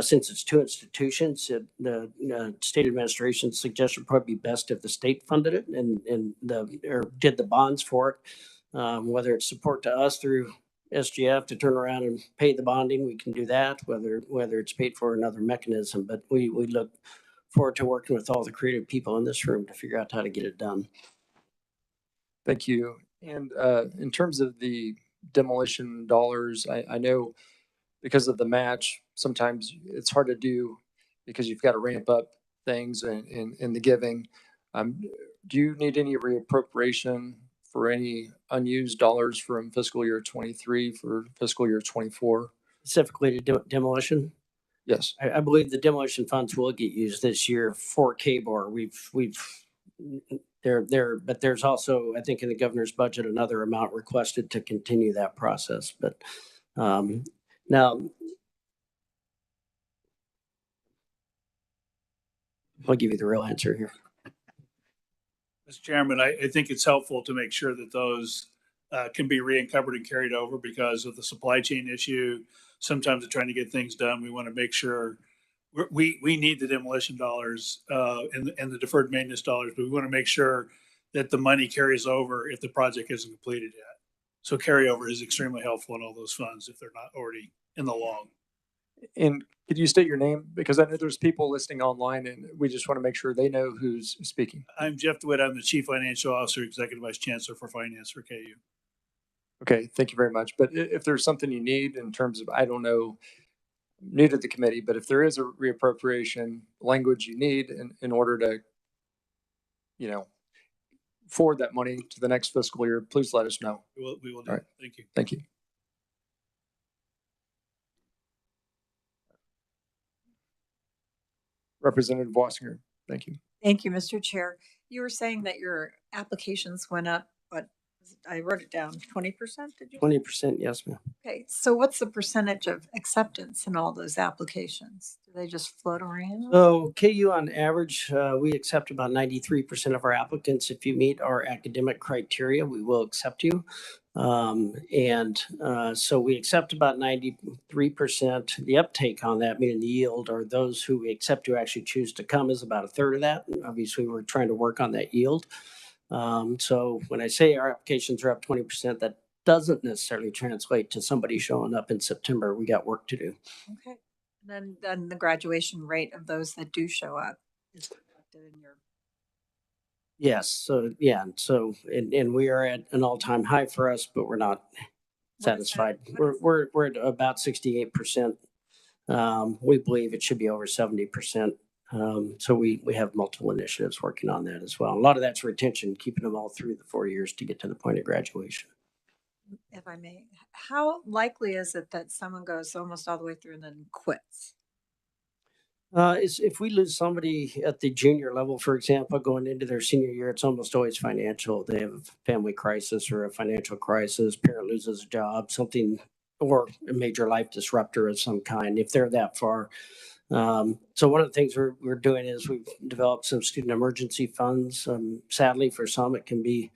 Since it's two institutions, the state administration suggested probably be best if the state funded it or did the bonds for it. Whether it's support to us through SGF to turn around and pay the bonding, we can do that. Whether it's paid for another mechanism, but we look forward to working with all the creative people in this room to figure out how to get it done. Thank you. And in terms of the demolition dollars, I know because of the match, sometimes it's hard to do because you've got to ramp up things in the giving. Do you need any reappropriation for any unused dollars from fiscal year 23 for fiscal year 24? Specifically to demolition? Yes. I believe the demolition funds will get used this year for KBOR. But there's also, I think in the governor's budget, another amount requested to continue that process. But now I'll give you the real answer here. Mr. Chairman, I think it's helpful to make sure that those can be re-encumbered and carried over because of the supply chain issue. Sometimes they're trying to get things done. We want to make sure we need the demolition dollars and the deferred maintenance dollars, but we want to make sure that the money carries over if the project isn't completed yet. So carryover is extremely helpful in all those funds if they're not already in the log. And could you state your name? Because I know there's people listening online and we just want to make sure they know who's speaking. I'm Jeff DeWitt. I'm the Chief Financial Officer, Executive Vice Chancellor for Finance for KU. Okay, thank you very much. But if there's something you need in terms of, I don't know, new to the committee, but if there is a reappropriation language you need in order to, forward that money to the next fiscal year, please let us know. We will do. All right. Thank you. Thank you. Representative Wassinger, thank you. Thank you, Mr. Chair. You were saying that your applications went up, but I wrote it down, 20%, did you? 20%, yes, ma'am. Okay, so what's the percentage of acceptance in all those applications? Do they just float around? So KU on average, we accept about 93% of our applicants. If you meet our academic criteria, we will accept you. So we accept about 93%. The uptake on that, meaning the yield, or those who we accept who actually choose to come, is about a third of that. And obviously, we're trying to work on that yield. So when I say our applications are up 20%, that doesn't necessarily translate to somebody showing up in September. We got work to do. Okay, Then the graduation rate of those that do show up is reflected in your. Yes. So, yeah. So, and we are at an all-time high for us, but we're not What is that? satisfied. What is We're at about 68%. We believe it should be over 70%. So we have multiple initiatives working on that as well. A lot of that's retention, keeping them all through the 4 years to get to the point of graduation. If I may, how likely is it that someone goes almost all the way through and then quits? Is if we lose somebody at the junior level, for example, going into their senior year, it's almost always financial. They have a family crisis or a financial crisis, parent loses a job, something, or a major life disruptor of some kind, if they're that far. So one of the things we're doing is we've developed some student emergency funds. Sadly, for some, it can be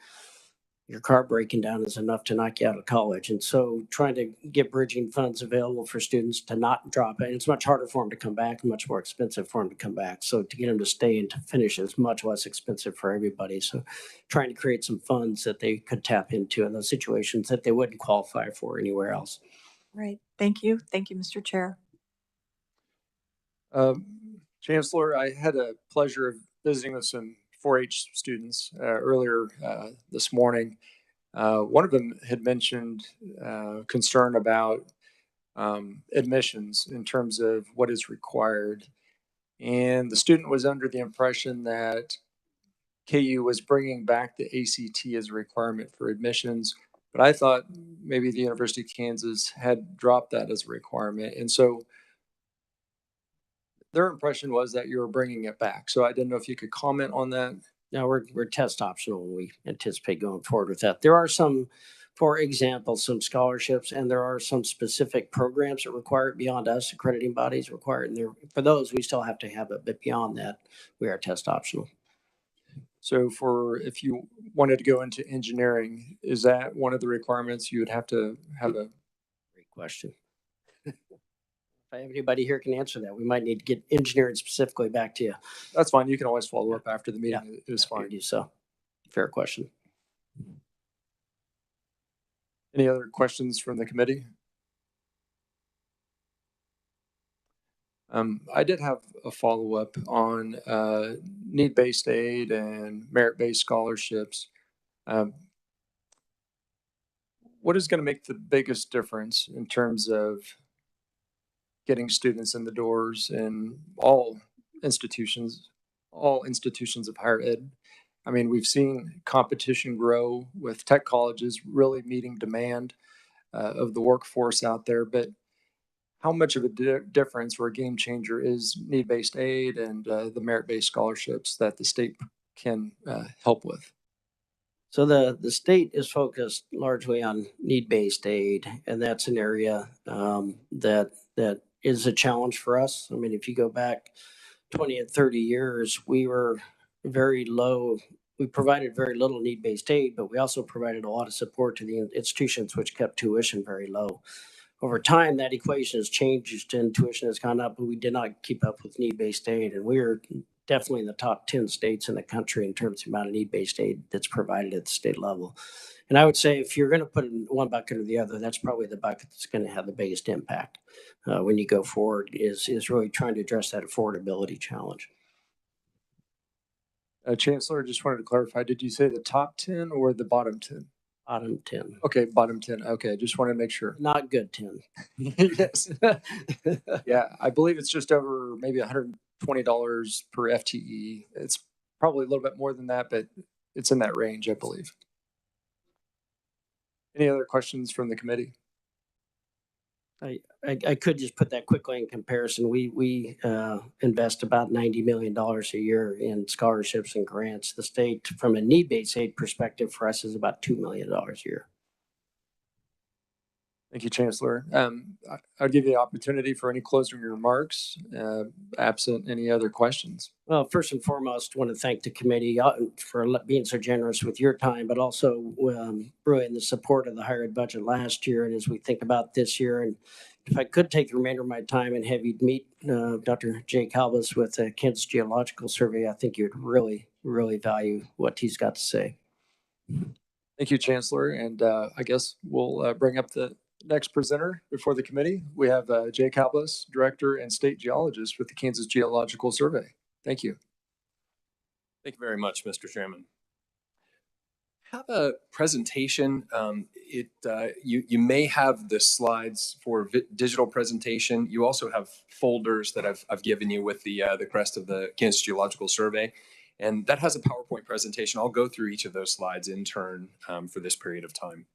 your car breaking down is enough to knock you out of college. And so trying to get bridging funds available for students to not drop it. And it's much harder for them to come back, much more expensive for them to come back. So to get them to stay and to finish is much less expensive for everybody. So trying to create some funds that they could tap into in those situations that they wouldn't qualify for anywhere else. Right. Thank you. Thank you, Mr. Chair. Chancellor, I had a pleasure of visiting with some 4-H students earlier this morning. One of them had mentioned concern about admissions in terms of what is required. And the student was under the impression that KU was bringing back the ACT as a requirement for admissions, but I thought maybe the University of Kansas had dropped that as a requirement. And so their impression was that you were bringing it back. So I didn't know if you could comment on that. Now we're test optional and we anticipate going forward with that. There are some, for example, some scholarships and there are some specific programs that require it beyond us, accrediting bodies require it. And there, for those, we still have to have it, but beyond that, we are test optional. So for if you wanted to go into engineering, is that one of the requirements you would have to have a? Great question. If I have anybody here can answer that, we might need to get engineering specifically back to you. That's fine. You can always follow up after the meeting. Yeah. It was fine. Do so. Fair question. Any other questions from the committee? I did have a follow-up on need-based aid and merit-based scholarships. What is going to make the biggest difference in terms of getting students in the doors in all institutions of higher ed? I mean, we've seen competition grow with tech colleges really meeting demand of the workforce out there, but how much of a difference or a game changer is need-based aid and the merit-based scholarships that the state can help with? So the state is focused largely on need-based aid, and that's an area that is a challenge for us. I mean, if you go back 20 and 30 years, we were very low. We provided very little need-based aid, but we also provided a lot of support to the institutions, which kept tuition very low. Over time, that equation has changed and tuition has gone up, but we did not keep up with need-based aid. And we are definitely in the top 10 states in the country in terms of the amount of need-based aid that's provided at the state level. And I would say if you're going to put it in one bucket or the other, that's probably the bucket that's going to have the biggest impact when you go forward is really trying to address that affordability challenge. Chancellor, just wanted to clarify, did you say the top 10 or the bottom 10? Bottom 10. Okay, bottom 10. Okay, just want to make sure. Not good 10. Yes. Yeah, I believe it's just over maybe $120 per FTE. It's probably a little bit more than that, but it's in that range, I believe. Any other questions from the committee? I could just put that quickly in comparison. We invest about $90 million a year in scholarships and grants. The state, from a need-based aid perspective, for us is about $2 million a year. Thank you, Chancellor. I'll give you the opportunity for any closing remarks, absent any other questions. Well, first and foremost, I want to thank the committee for being so generous with your time, but also really in the support of the higher ed budget last year. And as we think about this year, and if I could take the remainder of my time and have you meet Dr. Jay Calvas with the Kansas Geological Survey, I think you'd really, really value what he's got to say. Thank you, Chancellor. And I guess we'll bring up the Next presenter before the committee, we have Jay Cablas, Director and State Geologist with the Kansas Geological Survey. Thank you. Thank you very much, Mr. Chairman. I have a presentation. You may have the slides for digital presentation. You also have folders that I've given you with the crest of the Kansas Geological Survey, and that has a PowerPoint presentation. I'll go through each of those slides in turn for this period of time.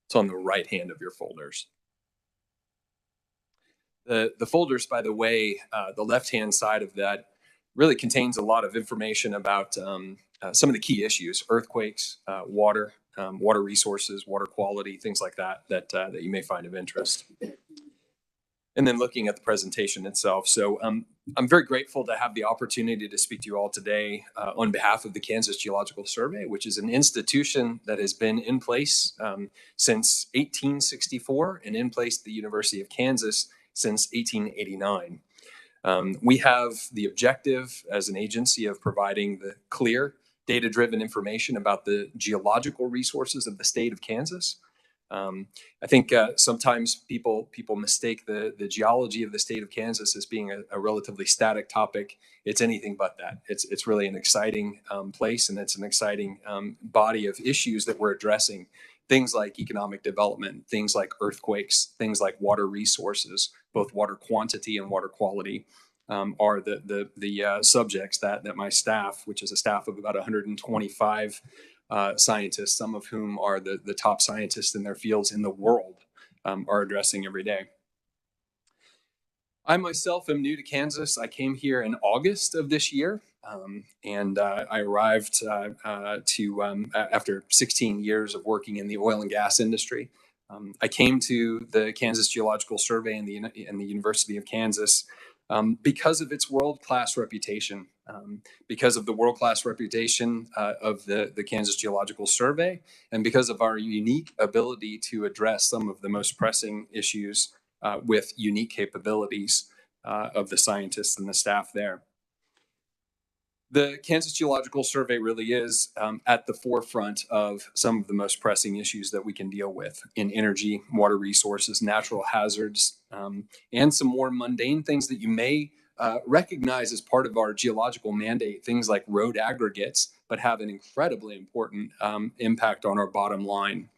It's on the right hand of your folders. The folders, by the way, the left-hand side of that really contains a lot of information about some of the key issues: earthquakes, water, water resources, water quality, things like that that you may find of interest. And then looking at the presentation itself. So I'm very grateful to have the opportunity to speak to you all today on behalf of the Kansas Geological Survey, which is an institution that has been in place since 1864 and in place at the University of Kansas since 1889. We have the objective as an agency of providing the clear, data-driven information about the geological resources of the state of Kansas. I think sometimes people mistake the geology of the state of Kansas as being a relatively static topic. It's anything but that. It's really an exciting place, and it's an exciting body of issues that we're addressing. Things like economic development, things like earthquakes, things like water resources, both water quantity and water quality, are the subjects that my staff, which is a staff of about 125 scientists, some of whom are the top scientists in their fields in the world, are addressing every day. I myself am new to Kansas. I came here in August of this year, and I arrived after 16 years of working in the oil and gas industry. I came to the Kansas Geological Survey and the University of Kansas because of its world-class reputation, because of the world-class reputation of the Kansas Geological Survey, and because of our unique ability to address some of the most pressing issues with unique capabilities of the scientists and the staff there. The Kansas Geological Survey really is at the forefront of some of the most pressing issues that we can deal with in energy, water resources, natural hazards, and some more mundane things that you may recognize as part of our geological mandate, things like road aggregates, but have an incredibly important impact on our bottom line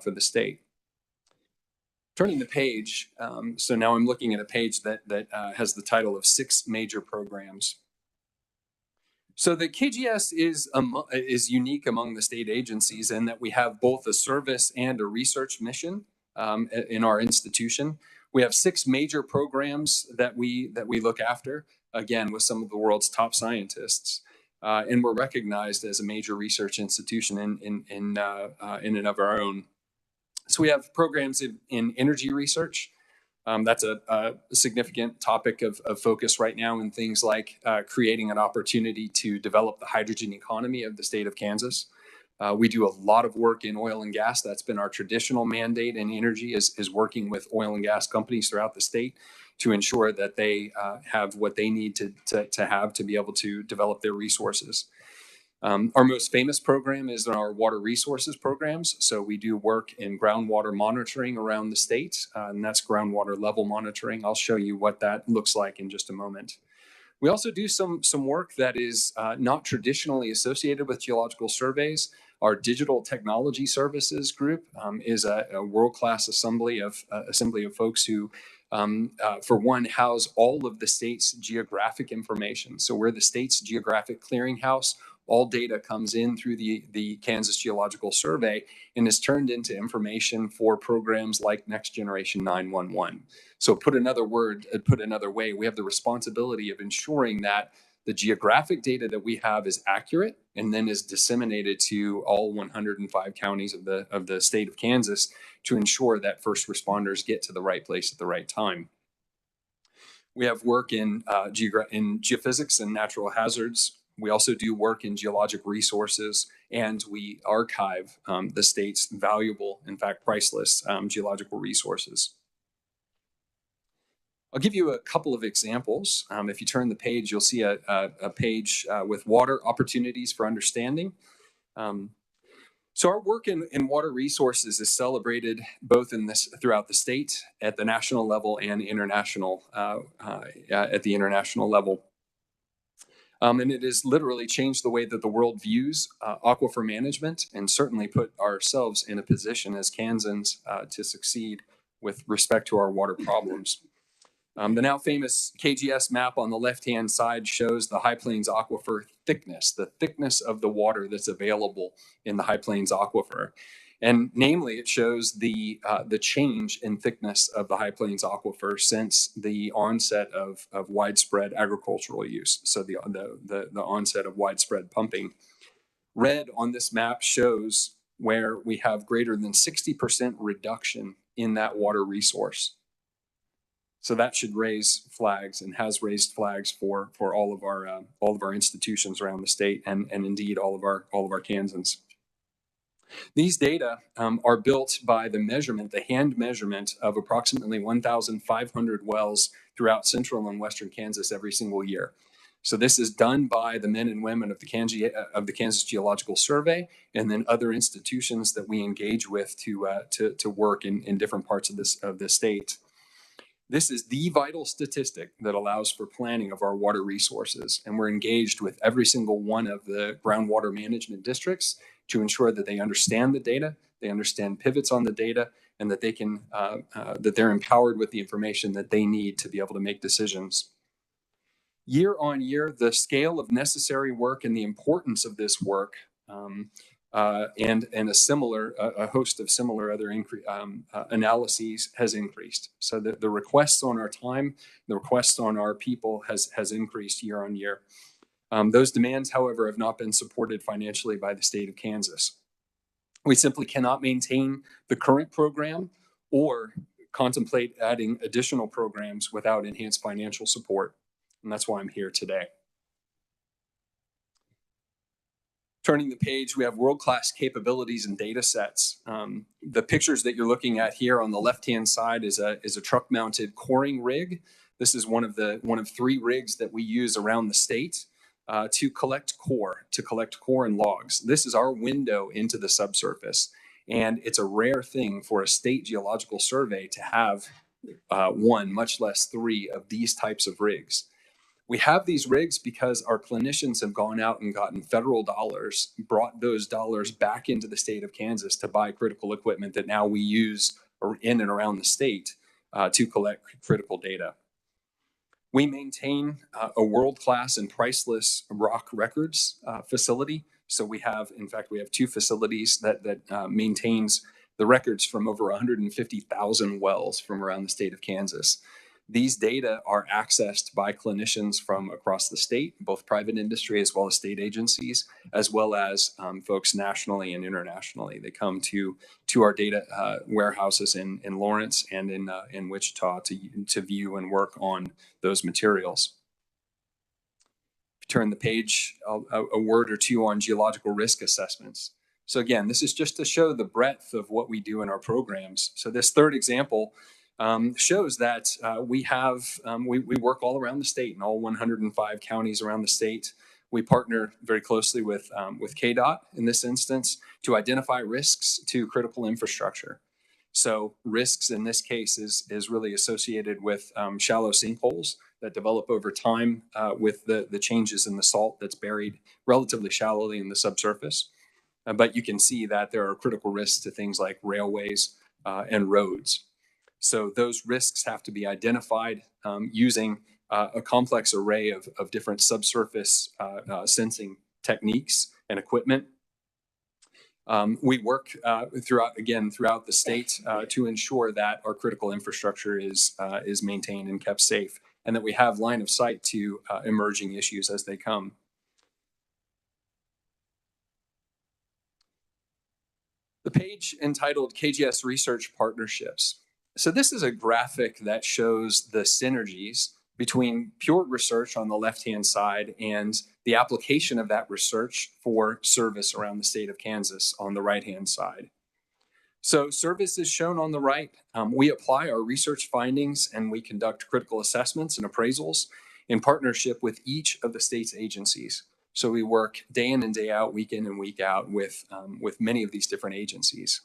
for the state. Turning the page, so now I'm looking at a page that has the title of 6 major programs. So the KGS is unique among the state agencies in that we have both a service and a research mission in our institution. We have 6 major programs that we look after, again, with some of the world's top scientists. And we're recognized as a major research institution in and of our own. So we have programs in energy research. That's a significant topic of focus right now in things like creating an opportunity to develop the hydrogen economy of the state of Kansas. We do a lot of work in oil and gas. That's been our traditional mandate in energy, is working with oil and gas companies throughout the state to ensure that they have what they need to have to be able to develop their resources. Our most famous program is our water resources programs. So we do work in groundwater monitoring around the state, and that's groundwater level monitoring. I'll show you what that looks like in just a moment. We also do some work that is not traditionally associated with geological surveys. Our digital technology services group is a world-class assembly of folks who, for one, house all of the state's geographic information. So we're the state's geographic clearinghouse. All data comes in through the Kansas Geological Survey and is turned into information for programs like Next Generation 911. So put another way, we have the responsibility of ensuring that the geographic data that we have is accurate and then is disseminated to all 105 counties of the state of Kansas to ensure that first responders get to the right place at the right time. We have work in geophysics and natural hazards. We also do work in geologic resources, and we archive the state's valuable, in fact, priceless geological resources. I'll give you a couple of examples. If you turn the page, you'll see a page with water opportunities for understanding. So our work in water resources is celebrated both throughout the state, at the national level, and international at the international level. And it has literally changed the way that the world views aquifer management, and certainly put ourselves in a position as Kansans to succeed with respect to our water problems. The now famous KGS map on the left-hand side shows the High Plains aquifer thickness, the thickness of the water that's available in the High Plains aquifer. And namely, it shows the change in thickness of the High Plains aquifer since the onset of widespread agricultural use. So the onset of widespread pumping. Red on this map shows where we have greater than 60% reduction in that water resource. So that should raise flags, and has raised flags for all of our institutions around the state, and indeed all of our Kansans. These data are built by the hand measurement of approximately 1,500 wells throughout central and western Kansas every single year. So this is done by the men and women of the Kansas Geological Survey, and then other institutions that we engage with to work in different parts of the state. This is the vital statistic that allows for planning of our water resources, and we're engaged with every single one of the groundwater management districts to ensure that they understand the data, they understand pivots on the data, and that they can that they're empowered with the information that they need to be able to make decisions. Year on year, the scale of necessary work and the importance of this work and a host of similar other analyses has increased. So the requests on our time, the requests on our people has increased year on year. Those demands, however, have not been supported financially by the state of Kansas. We simply cannot maintain the current program or contemplate adding additional programs without enhanced financial support. And that's why I'm here today. Turning the page, we have world-class capabilities and data sets. The pictures that you're looking at here on the left-hand side is a truck-mounted coring rig. This is one of 3 rigs that we use around the state to collect core and logs. This is our window into the subsurface, and it's a rare thing for a state geological survey to have one, much less 3 of these types of rigs. We have these rigs because our clinicians have gone out and gotten federal dollars, brought those dollars back into the state of Kansas to buy critical equipment that now we use in and around the state to collect critical data. We maintain a world-class and priceless rock records facility. So we have 2 facilities that maintains the records from over 150,000 wells from around the state of Kansas. These data are accessed by clinicians from across the state, both private industry as well as state agencies, as well as folks nationally and internationally. They come to our data warehouses in Lawrence and in Wichita to view and work on those materials. If you turn the page, a word or two on geological risk assessments. So again, this is just to show the breadth of what we do in our programs. So this third example shows that we work all around the state in all 105 counties around the state. We partner very closely with KDOT in this instance to identify risks to critical infrastructure. So risks in this case is really associated with shallow sinkholes that develop over time with the changes in the salt that's buried relatively shallowly in the subsurface. But you can see that there are critical risks to things like railways and roads. So those risks have to be identified using a complex array of different subsurface sensing techniques and equipment. We work throughout the state to ensure that our critical infrastructure is maintained and kept safe, and that we have line of sight to emerging issues as they come. The page entitled KGS Research Partnerships. So this is a graphic that shows the synergies between pure research on the left-hand side and the application of that research for service around the state of Kansas on the right-hand side. So service is shown on the right. We apply our research findings and we conduct critical assessments and appraisals in partnership with each of the state's agencies. So we work day in and day out, week in and week out with many of these different agencies.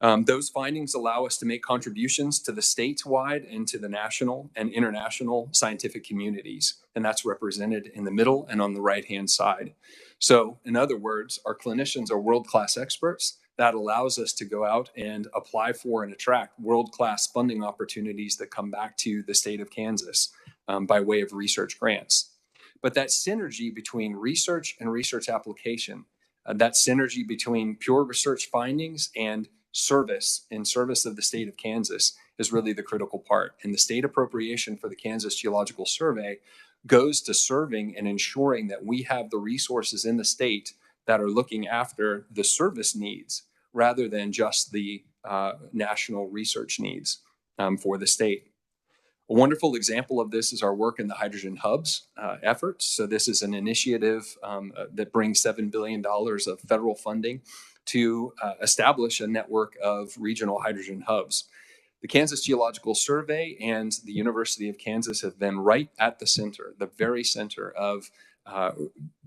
Those findings allow us to make contributions to the statewide and to the national and international scientific communities. And that's represented in the middle and on the right-hand side. So in other words, our clinicians are world-class experts. That allows us to go out and apply for and attract world-class funding opportunities that come back to the state of Kansas by way of research grants. But that synergy between research and research application, that synergy between pure research findings and service in service of the state of Kansas is really the critical part. And the state appropriation for the Kansas Geological Survey goes to serving and ensuring that we have the resources in the state that are looking after the service needs rather than just the national research needs for the state. A wonderful example of this is our work in the hydrogen hubs efforts. So this is an initiative that brings $7 billion of federal funding to establish a network of regional hydrogen hubs. The Kansas Geological Survey and the University of Kansas have been right at the center, the very center of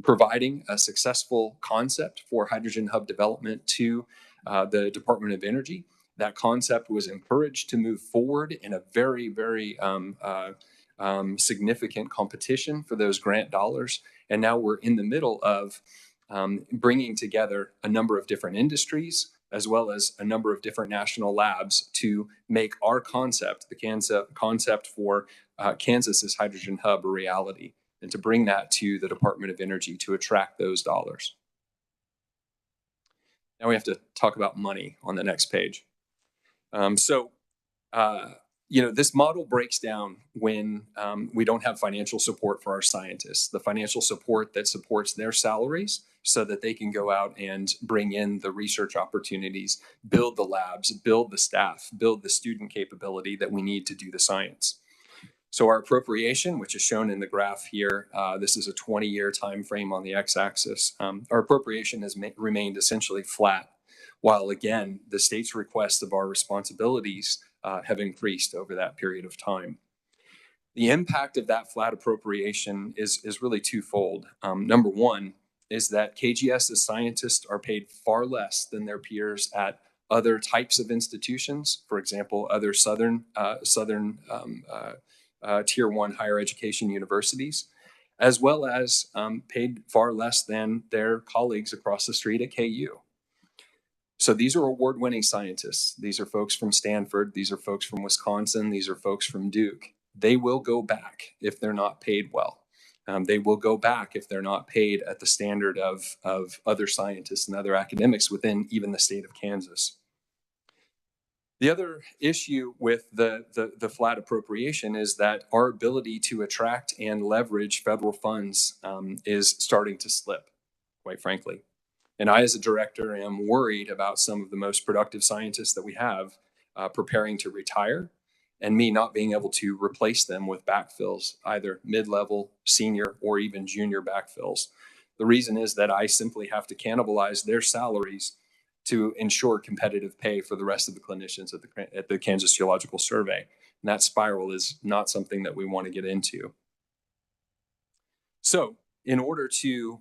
providing a successful concept for hydrogen hub development to the Department of Energy. That concept was encouraged to move forward in a very, very significant competition for those grant dollars. And now we're in the middle of bringing together a number of different industries, as well as a number of different national labs to make our concept, the concept for Kansas's hydrogen hub, a reality, and to bring that to the Department of Energy to attract those dollars. Now we have to talk about money on the next page. This model breaks down when we don't have financial support for our scientists, the financial support that supports their salaries so that they can go out and bring in the research opportunities, build the labs, build the staff, build the student capability that we need to do the science. So our appropriation, which is shown in the graph here, this is a 20-year time frame on the x-axis. Our appropriation has remained essentially flat, while again, the state's requests of our responsibilities have increased over that period of time. The impact of that flat appropriation is really twofold. Number one is that KGS's scientists are paid far less than their peers at other types of institutions, for example, other southern tier one higher education universities, as well as paid far less than their colleagues across the street at KU. So these are award-winning scientists. These are folks from Stanford. These are folks from Wisconsin. These are folks from Duke. They will go back if they're not paid well. They will go back if they're not paid at the standard of other scientists and other academics within even the state of Kansas. The other issue with the flat appropriation is that our ability to attract and leverage federal funds is starting to slip, quite frankly. And I, as a director, am worried about some of the most productive scientists that we have preparing to retire, and me not being able to replace them with backfills, either mid-level, senior, or even junior backfills. The reason is that I simply have to cannibalize their salaries to ensure competitive pay for the rest of the clinicians at the Kansas Geological Survey. And that spiral is not something that we want to get into. So in order to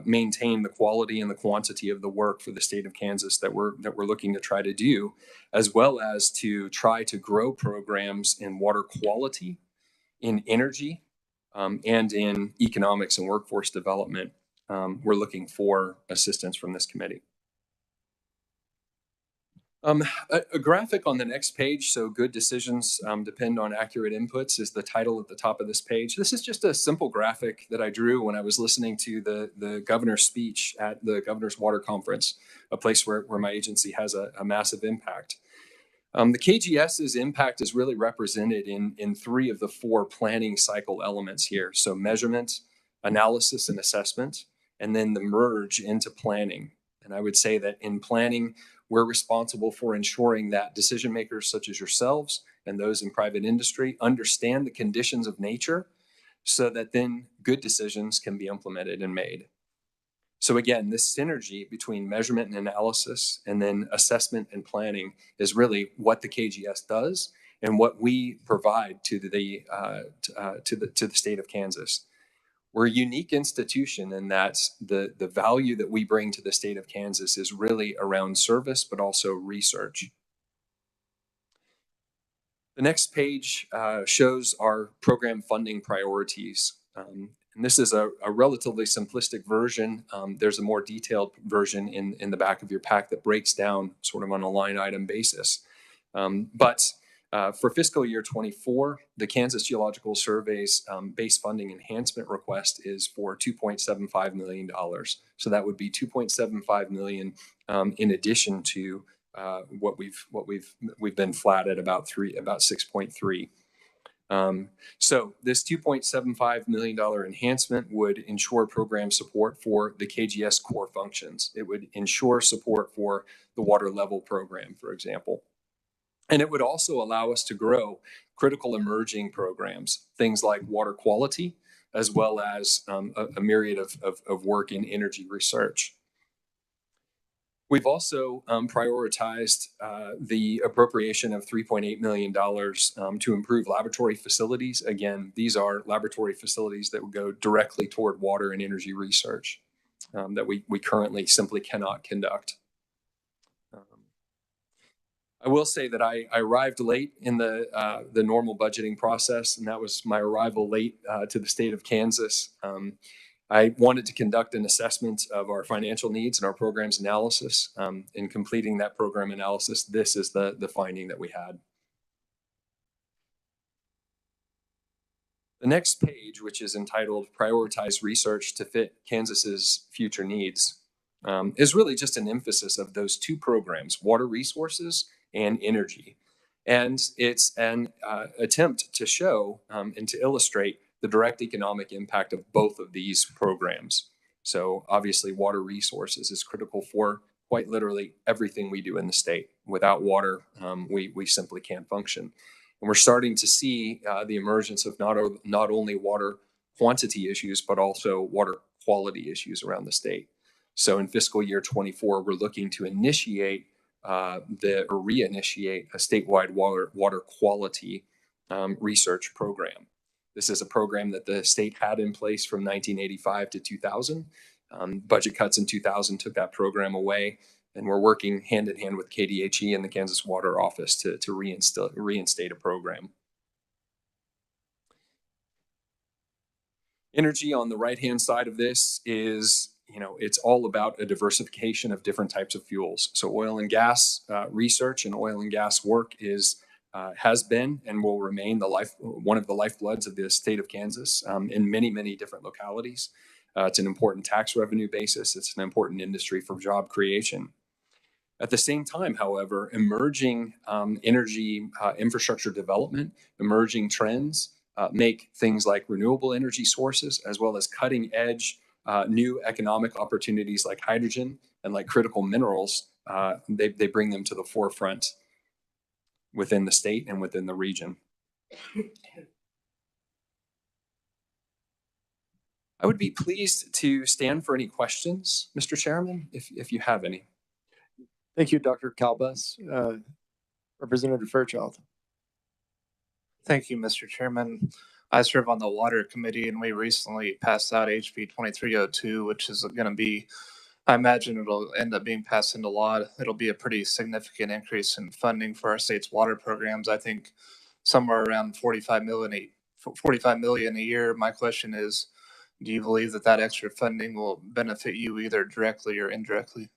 maintain the quality and the quantity of the work for the state of Kansas that we're looking to try to do, as well as to try to grow programs in water quality, in energy, and in economics and workforce development, we're looking for assistance from this committee. A graphic on the next page, so good decisions depend on accurate inputs, is the title at the top of this page. This is just a simple graphic that I drew when I was listening to the governor's speech at the Governor's Water Conference, a place where my agency has a massive impact. The KGS's impact is really represented in 3 of the 4 planning cycle elements here. So measurement, analysis, and assessment, and then the merge into planning. And I would say that in planning, we're responsible for ensuring that decision makers such as yourselves and those in private industry understand the conditions of nature so that then good decisions can be implemented and made. So again, this synergy between measurement and analysis and then assessment and planning is really what the KGS does and what we provide to the state of Kansas. We're a unique institution in that the value that we bring to the state of Kansas is really around service, but also research. The next page shows our program funding priorities. And this is a relatively simplistic version. There's a more detailed version in the back of your pack that breaks down sort of on a line item basis. But for fiscal year 24, the Kansas Geological Survey's base funding enhancement request is for $2.75 million. So that would be $2.75 million in addition to what we've been flat at about 6.3. So this $2.75 million enhancement would ensure program support for the KGS core functions. It would ensure support for the water level program, for example. And it would also allow us to grow critical emerging programs, things like water quality, as well as a myriad of work in energy research. We've also prioritized the appropriation of $3.8 million to improve laboratory facilities. Again, these are laboratory facilities that would go directly toward water and energy research that we currently simply cannot conduct. I will say that I arrived late in the normal budgeting process, and that was my arrival late to the state of Kansas. I wanted to conduct an assessment of our financial needs and our programs analysis. In completing that program analysis, this is the finding that we had. The next page, which is entitled Prioritize Research to Fit Kansas's Future Needs, is really just an emphasis of those two programs, water resources and energy. And it's an attempt to show and to illustrate the direct economic impact of both of these programs. So obviously water resources is critical for quite literally everything we do in the state. Without water, we simply can't function. And we're starting to see the emergence of not only water quantity issues, but also water quality issues around the state. So in fiscal year 24, we're looking to initiate reinitiate a statewide water quality research program. This is a program that the state had in place from 1985 to 2000. Budget cuts in 2000 took that program away, and we're working hand in hand with KDHE and the Kansas Water Office to reinstate a program. Energy on the right-hand side of this is, it's all about a diversification of different types of fuels. So oil and gas research and oil and gas work has been and will remain one of the lifebloods of the state of Kansas in many, many different localities. It's an important tax revenue basis. It's an important industry for job creation. At the same time, however, emerging energy infrastructure development, emerging trends make things like renewable energy sources, as well as cutting edge new economic opportunities like hydrogen and like critical minerals, they bring them to the forefront within the state and within the region. I would be pleased to stand for any questions, Mr. Chairman, if you have any. Thank you, Dr. Calbus. Representative Fairchild. Thank you, Mr. Chairman. I serve on the Water Committee, and we recently passed out HB 2302, which is going to be, I imagine it'll end up being passed into law. It'll be a pretty significant increase in funding for our state's water programs. I think somewhere around 45 million a year. My question is, do you believe that that extra funding will benefit you either directly or indirectly?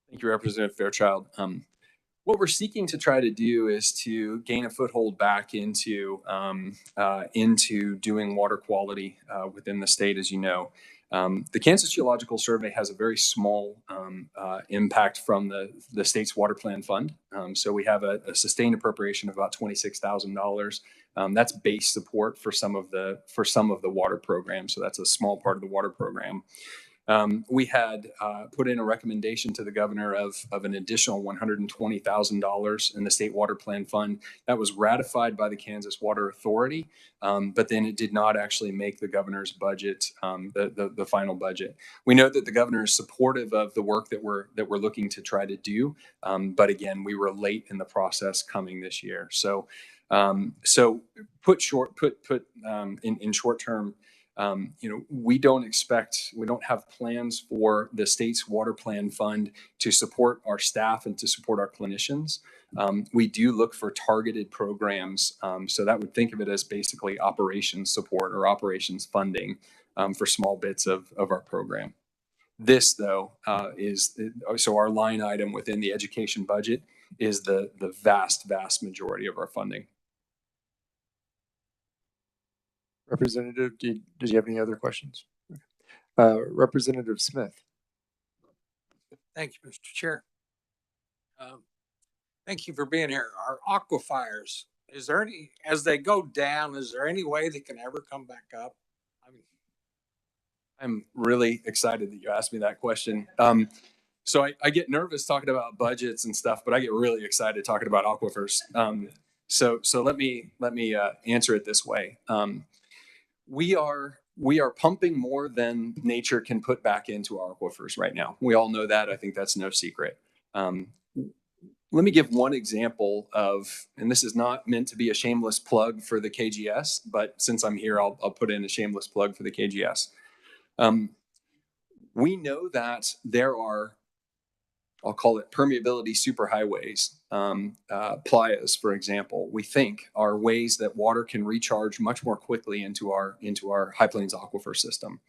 Thank you, Representative Fairchild. What we're seeking to try to do is to gain a foothold back into doing water quality within the state, as you know. The Kansas Geological Survey has a very small impact from the state's water plan fund. So we have a sustained appropriation of about $26,000. That's base support for some of the water programs. So that's a small part of the water program. We had put in a recommendation to the governor of an additional $120,000 in the state water plan fund. That was ratified by the Kansas Water Authority, but then it did not actually make the governor's budget, the final budget. We know that the governor is supportive of the work that we're looking to try to do, but again, we were late in the process coming this year. So in short term, We don't have plans for the state's water plan fund to support our staff and to support our clinicians. We do look for targeted programs. So that would think of it as basically operations support or operations funding for small bits of our program. This, though, so our line item within the education budget is the vast majority of our funding. Representative, did you have any other questions? Representative Smith. Thank you, Mr. Chair. Thank you for being here. Our aquifers, is there any, as they go down, is there any way they can ever come back up? I'm really excited that you asked me that question. So I get nervous talking about budgets and stuff, but I get really excited talking about aquifers. So let me answer it this way. We are pumping more than nature can put back into our aquifers right now. We all know that. I think that's no secret. Let me give one example of, and this is not meant to be a shameless plug for the KGS, but since I'm here, I'll put in a shameless plug for the KGS. We know that there are, I'll call it permeability superhighways, playas, for example, we think are ways that water can recharge much more quickly into our High Plains aquifer system.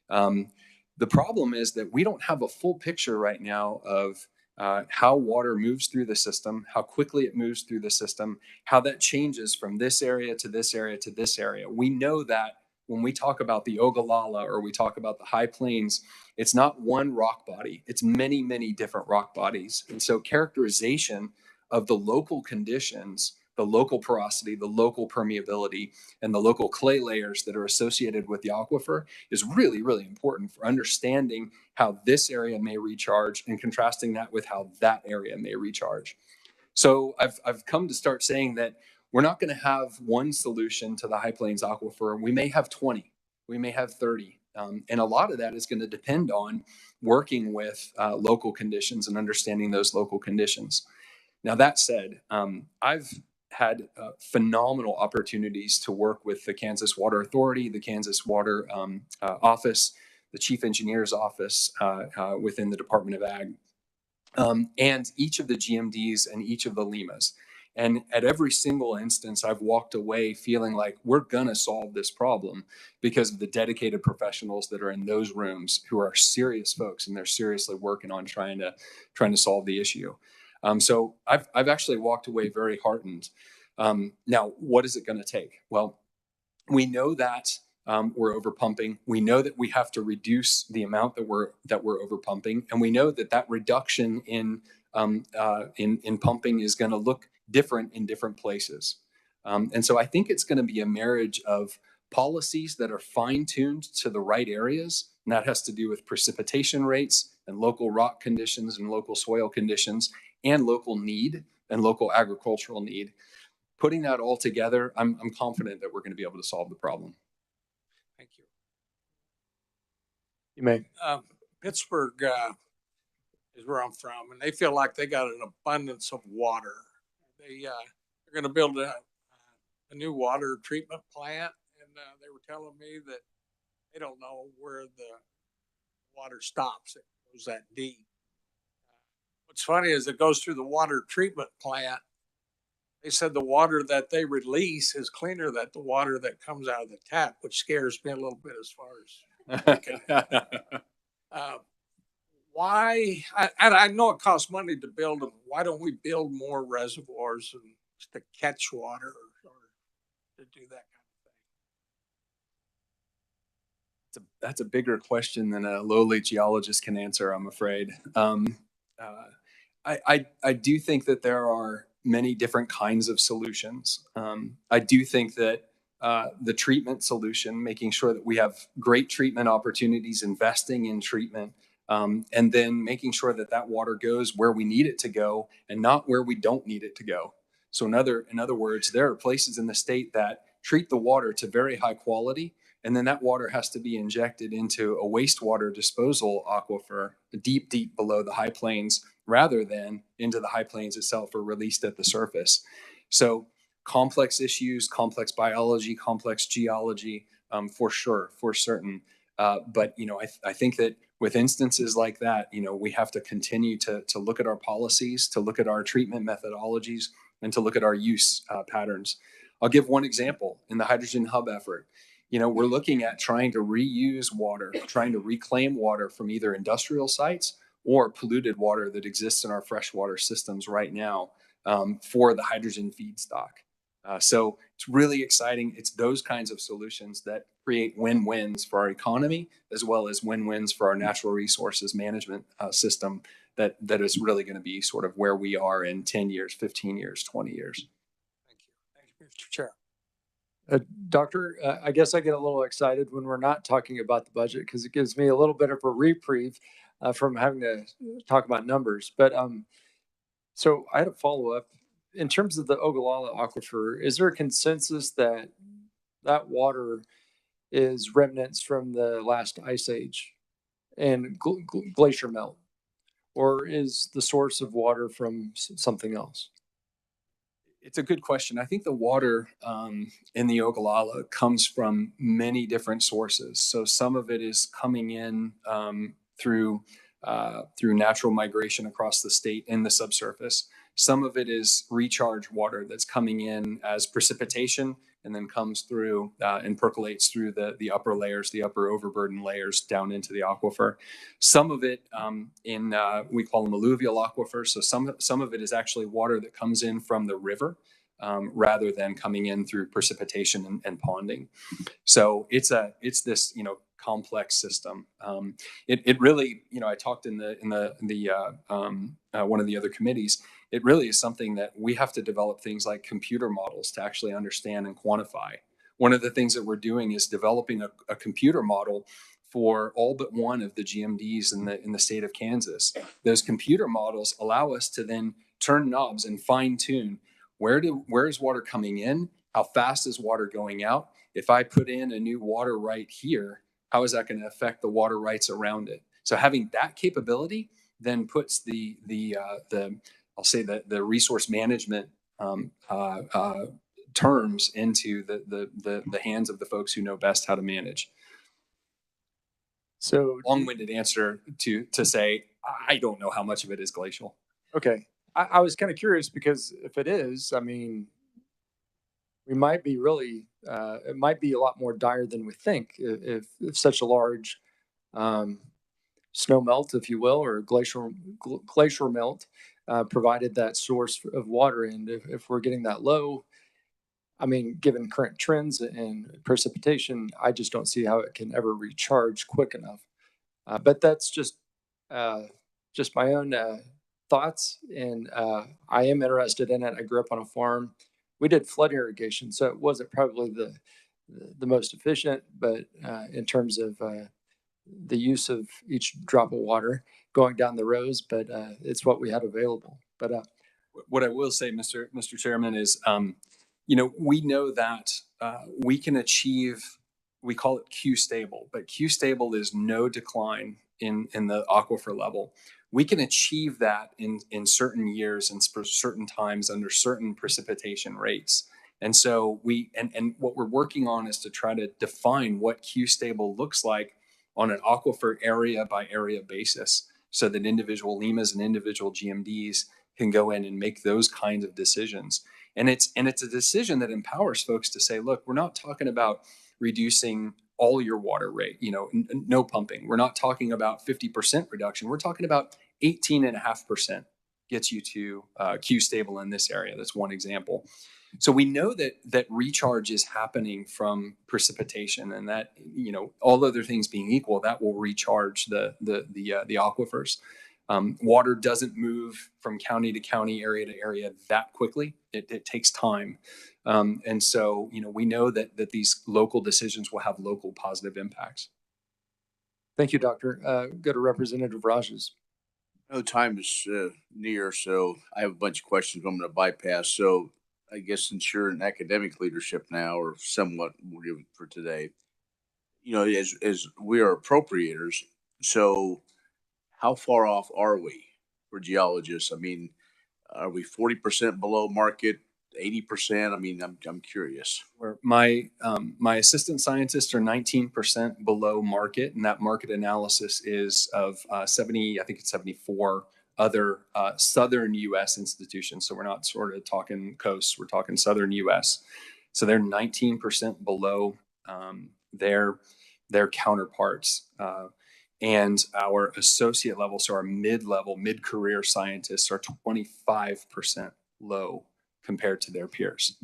The problem is that we don't have a full picture right now of how water moves through the system, how quickly it moves through the system, how that changes from this area to this area to this area. We know that when we talk about the Ogallala or we talk about the High Plains, it's not one rock body, it's many, many different rock bodies. And so characterization of the local conditions, the local porosity, the local permeability, and the local clay layers that are associated with the aquifer is really, really important for understanding how this area may recharge and contrasting that with how that area may recharge. So I've come to start saying that we're not going to have one solution to the High Plains aquifer. We may have 20, we may have 30. And a lot of that is going to depend on working with local conditions and understanding those local conditions. Now, that said, I've had phenomenal opportunities to work with the Kansas Water Authority, the Kansas Water Office, the Chief Engineer's Office within the Department of Ag, and each of the GMDs and each of the LEMAs. And at every single instance, I've walked away feeling like we're going to solve this problem because of the dedicated professionals that are in those rooms who are serious folks and they're seriously working on trying to solve the issue. So I've actually walked away very heartened. Now, what is it going to take? Well, we know that we're overpumping. We know that we have to reduce the amount that we're overpumping, and we know that reduction in pumping is going to look different in different places. And so I think it's going to be a marriage of policies that are fine-tuned to the right areas, and that has to do with precipitation rates and local rock conditions and local soil conditions and local need and local agricultural need. Putting that all together, I'm confident that we're going to be able to solve the problem. Thank you. You may. Pittsburgh is where I'm from, and they feel like they got an abundance of water. They're going to build a new water treatment plant, and they were telling me that they don't know where the water stops. It goes that deep. What's funny is it goes through the water treatment plant. They said the water that they release is cleaner than the water that comes out of the tap, which scares me a little bit as far as why. I know it costs money to build them. Why don't we build more reservoirs and to catch water or to do that kind of thing? That's a bigger question than a lowly geologist can answer, I'm afraid. I do think that there are many different kinds of solutions. I do think that the treatment solution, making sure that we have great treatment opportunities, investing in treatment, and then making sure that water goes where we need it to go and not where we don't need it to go. So in other words, there are places in the state that treat the water to very high quality, and then that water has to be injected into a wastewater disposal aquifer deep, deep below the High Plains, rather than into the High Plains itself or released at the surface. So complex issues, complex biology, complex geology, for sure, for certain. But, you know, I think that with instances like that, you know, we have to continue to look at our policies, to look at our treatment methodologies, and to look at our use patterns. I'll give one example in the hydrogen hub effort. You know, we're looking at trying to reuse water, trying to reclaim water from either industrial sites or polluted water that exists in our freshwater systems right now for the hydrogen feedstock. So it's really exciting. It's those kinds of solutions that create win-wins for our economy, as well as win-wins for our natural resources management system that is really going to be sort of where we are in 10 years, 15 years, 20 years. Thank you. Thank you, Mr. Chair. Doctor, I guess I get a little excited when we're not talking about the budget because it gives me a little bit of a reprieve from having to talk about numbers. But so I had a follow-up. In terms of the Ogallala Aquifer, is there a consensus that that water is remnants from the last ice age and glacier melt? Or is the source of water from something else? It's a good question. I think the water in the Ogallala comes from many different sources. So some of it is coming in through natural migration across the state in the subsurface. Some of it is recharge water that's coming in as precipitation and then comes through and percolates through the upper layers, the upper overburden layers down into the aquifer. Some of it we call them alluvial aquifers. So some of it is actually water that comes in from the river rather than coming in through precipitation and ponding. So it's this, you know, complex system. It really, you know, I talked in one of the other committees. It really is something that we have to develop things like computer models to actually understand and quantify. One of the things that we're doing is developing a computer model for all but one of the GMDs in the state of Kansas. Those computer models allow us to then turn knobs and fine tune where is water coming in, how fast is water going out. If I put in a new water right here, how is that going to affect the water rights around it? So having that capability then puts the I'll say the resource management terms into the hands of the folks who know best how to manage. So long-winded answer to say I don't know how much of it is glacial. Okay, I was kind of curious because if it is, I mean, we might be really it might be a lot more dire than we think if such a large snow melt, if you will, or glacial melt provided that source of water. And if we're getting that low, I mean, given current trends and precipitation, I just don't see how it can ever recharge quick enough. But that's just my own thoughts, and I am interested in it. I grew up on a farm. We did flood irrigation, so it wasn't probably the most efficient, but in terms of the use of each drop of water going down the rows, but it's what we had available. But what I will say, Mr. Chairman, is you know, we know that we can achieve, we call it Q stable, but Q stable is no decline in the aquifer level. We can achieve that in certain years and for certain times under certain precipitation rates. And so and what we're working on is to try to define what Q stable looks like on an aquifer area by area basis so that individual LEMAs and individual GMDs can go in and make those kinds of decisions. And it's a decision that empowers folks to say, look, we're not talking about reducing all your water rate, you know, no pumping. We're not talking about 50% reduction. We're talking about 18.5% gets you to Q stable in this area. That's one example. So we know that recharge is happening from precipitation, and that, you know, all other things being equal, that will recharge the aquifers. Water doesn't move from county to county, area to area that quickly. It takes time. And so, you know, we know that these local decisions will have local positive impacts. Thank you, Doctor. Go to Representative Rajas. No, time is near, so I have a bunch of questions I'm going to bypass. So I guess since you're in academic leadership now, or somewhat we'll give it for today, you know, as we are appropriators, so how far off are we for geologists? I mean, are we 40% below market 80%? I mean, I'm curious. Where my assistant scientists are 19% below market, and that market analysis is of 70, I think it's 74 other southern U.S. institutions. So we're not sort of talking coasts, we're talking southern U.S. So they're 19% below their counterparts. And our associate level, so our mid-level, mid-career scientists are 25% low compared to their peers.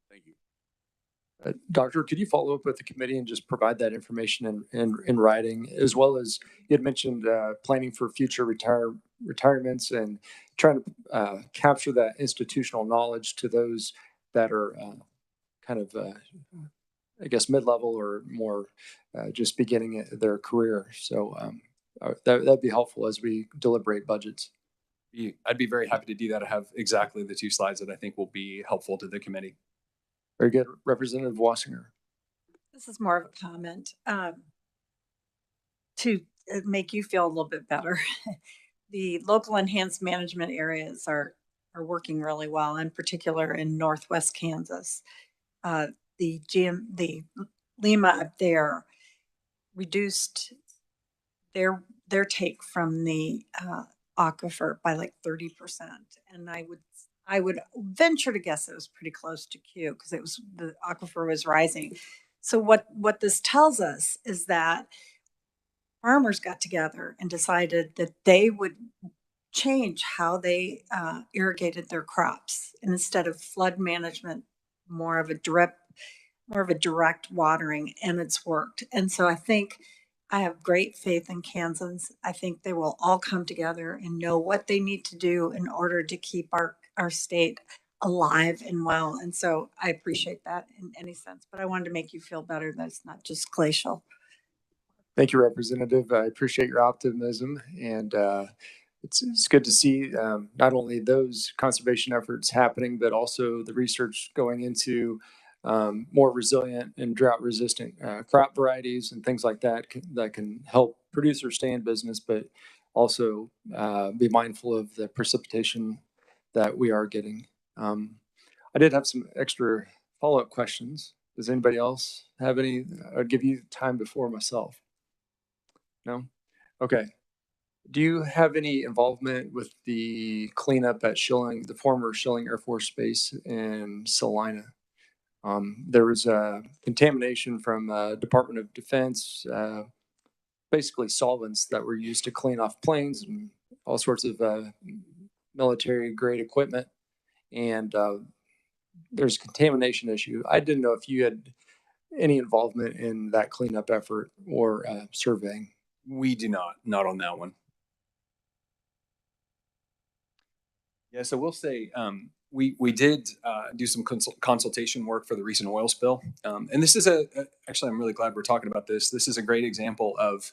Thank you. Doctor, could you follow up with the committee and just provide that information in writing, as well as you had mentioned planning for future retirements and trying to capture that institutional knowledge to those that are kind of, I guess, mid-level or more just beginning their career. So that'd be helpful as we deliberate budgets. I'd be very happy to do that. I have exactly the 2 slides that I think will be helpful to the committee. Very good. Representative Wassinger. This is more of a comment to make you feel a little bit better. The local enhanced management areas are working really well, in particular in Northwest Kansas. The Lima up there reduced their take from the aquifer by like 30%, and I would venture to guess it was pretty close to Q because the aquifer was rising. So what this tells us is that farmers got together and decided that they would change how they irrigated their crops, and instead of flood management, more of a direct watering, and it's worked. And so I have great faith in Kansans. I think they will all come together and know what they need to do in order to keep our state alive and well. And so I appreciate that in any sense, but I wanted to make you feel better that it's not just glacial. Thank you, Representative. I appreciate your optimism, and it's good to see not only those conservation efforts happening, but also the research going into more resilient and drought-resistant crop varieties and things like that that can help producers stay in business, but also be mindful of the precipitation that we are getting. I did have some extra follow-up questions. Does anybody else have any? I'll give you time before myself. No? Okay. Do you have any involvement with the cleanup at Schilling, the former Schilling Air Force Base in Salina? There was contamination from Department of Defense, basically solvents that were used to clean off planes and all sorts of military grade equipment. And there's a contamination issue. I didn't know if you had any involvement in that cleanup effort or surveying. We do not on that one. Yeah, so we'll say we did do some consultation work for the recent oil spill. And this is actually, I'm really glad we're talking about this. This is a great example of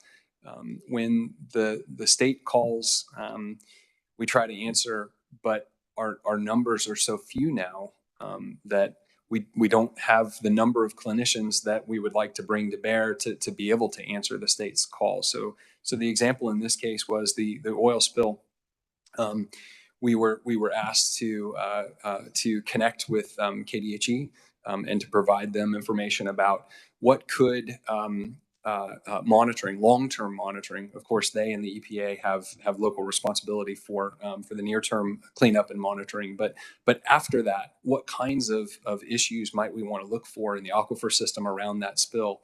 when the state calls, we try to answer, but our numbers are so few now that we don't have the number of clinicians that we would like to bring to bear to be able to answer the state's call. So the example in this case was the oil spill. We were asked to connect with KDHE and to provide them information about what could monitoring, long-term monitoring. Of course, they and the EPA have local responsibility for the near-term cleanup and monitoring. But after that, what kinds of issues might we want to look for in the aquifer system around that spill?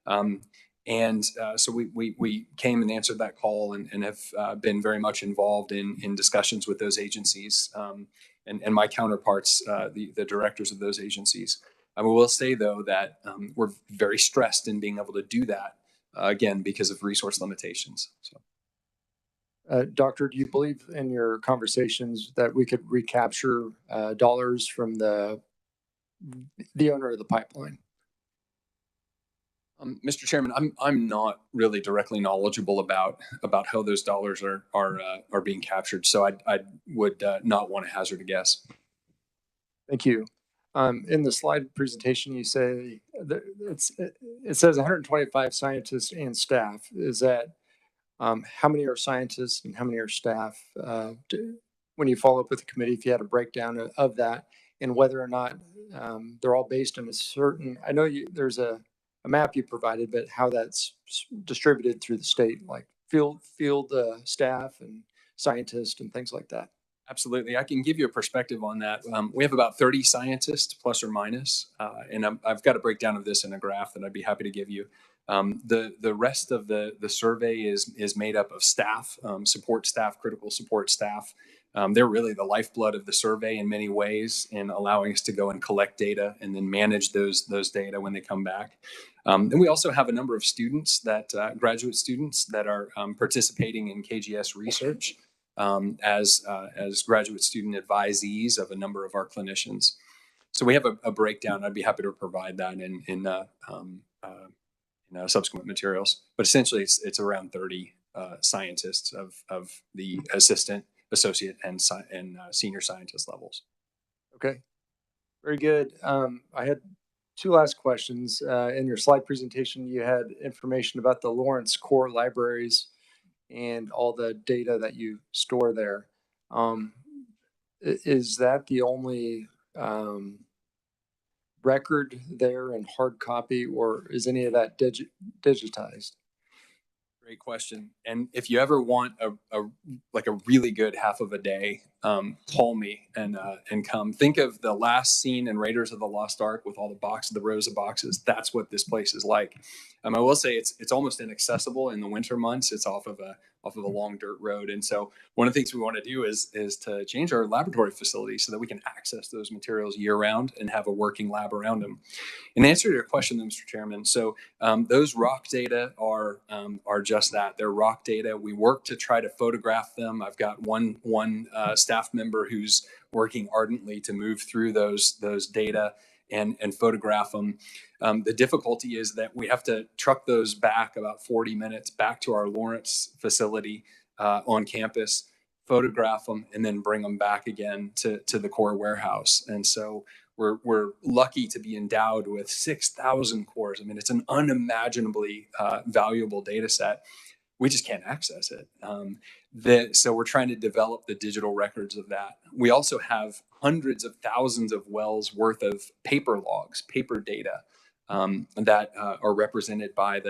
So we came and answered that call and have been very much involved in discussions with those agencies and my counterparts, the directors of those agencies. I will say, though, that we're very stressed in being able to do that, again, because of resource limitations. So. Doctor, do you believe in your conversations that we could recapture dollars from the owner of the pipeline? Mr. Chairman, I'm not really directly knowledgeable about how those dollars are being captured, so I would not want to hazard a guess. Thank you. In the slide presentation, you say that it says 125 scientists and staff. Is that how many are scientists and how many are staff? when you follow up with the committee, if you had a breakdown of that and whether or not they're all based on a certain, I know there's a map you provided, but how that's distributed through the state, like field staff and scientists and things like that. Absolutely. I can give you a perspective on that. We have about 30 scientists, plus or minus, and I've got a breakdown of this in a graph that I'd be happy to give you. The rest of the survey is made up of staff, support staff, critical support staff. They're really the lifeblood of the survey in many ways, in allowing us to go and collect data and then manage those data when they come back. And we also have a number of students that graduate students that are participating in KGS research. As graduate student advisees of a number of our clinicians. So we have a breakdown. I'd be happy to provide that in subsequent materials. But essentially, it's around 30 scientists of the assistant, associate, and senior scientist levels. Okay, very good. I had two last questions. In your slide presentation, you had information about the Lawrence core libraries and all the data that you store there. Is that the only record there in hard copy, or is any of that digitized? Great question. And if you ever want a really good half of a day, call me and come. Think of the last scene in Raiders of the Lost Ark with all the rows of boxes. That's what this place is like. I will say it's almost inaccessible in the winter months. It's off of a long dirt road. And so one of the things we want to do is to change our laboratory facility so that we can access those materials year round and have a working lab around them. In answer to your question, Mr. Chairman, so those rock data are just that. They're rock data. We work to try to photograph them. I've got one staff member who's working ardently to move through those data and photograph them. The difficulty is that we have to truck those back about 40 minutes back to our Lawrence facility on campus, photograph them, and then bring them back again to the core warehouse. And so we're lucky to be endowed with 6,000 cores. I mean, it's an unimaginably valuable data set. We just can't access it. So we're trying to develop the digital records of that. We also have hundreds of thousands of wells worth of paper logs, paper data that are represented by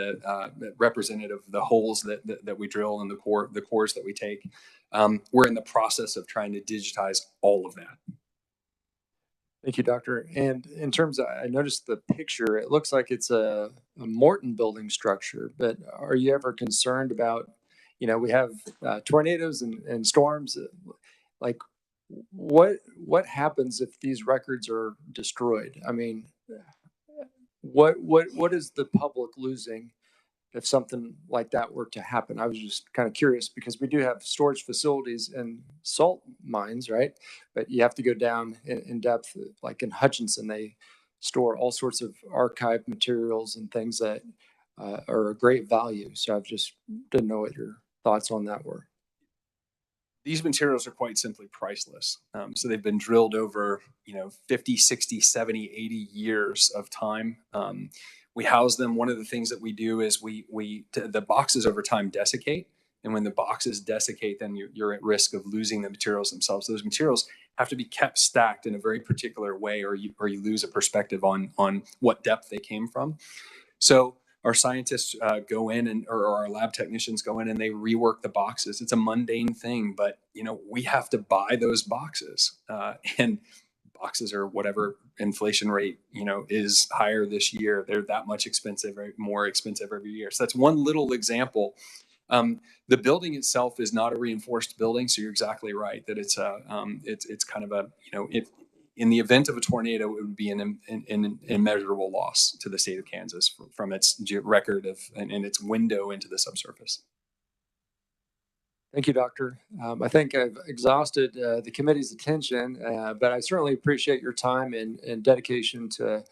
representative of the holes that we drill and the cores that we take. We're in the process of trying to digitize all of that. Thank you, Doctor. And in terms of, I noticed the picture, it looks like it's a Morton building structure, but are you ever concerned about, we have tornadoes and storms, like what happens if these records are destroyed? I mean, what is the public losing if something like that were to happen? I was just kind of curious because we do have storage facilities and salt mines, right? But you have to go down in depth, like in Hutchinson, they store all sorts of archived materials and things that are a great value. So I just didn't know what your thoughts on that were. These materials are quite simply priceless. So they've been drilled over, 50, 60, 70, 80 years of time. We house them. One of the things that we do is the boxes over time desiccate. And when the boxes desiccate, then you're at risk of losing the materials themselves. Those materials have to be kept stacked in a very particular way, or you lose a perspective on what depth they came from. So our scientists go in or our lab technicians go in and they rework the boxes. It's a mundane thing, but we have to buy those boxes, and boxes are whatever inflation rate is higher this year. They're that much more expensive every year. So that's one little example. The building itself is not a reinforced building, so you're exactly right that it's kind of a in the event of a tornado, it would be an immeasurable loss to the state of Kansas from its record and its window into the subsurface. Thank you, Doctor. I think I've exhausted the committee's attention, but I certainly appreciate your time and dedication to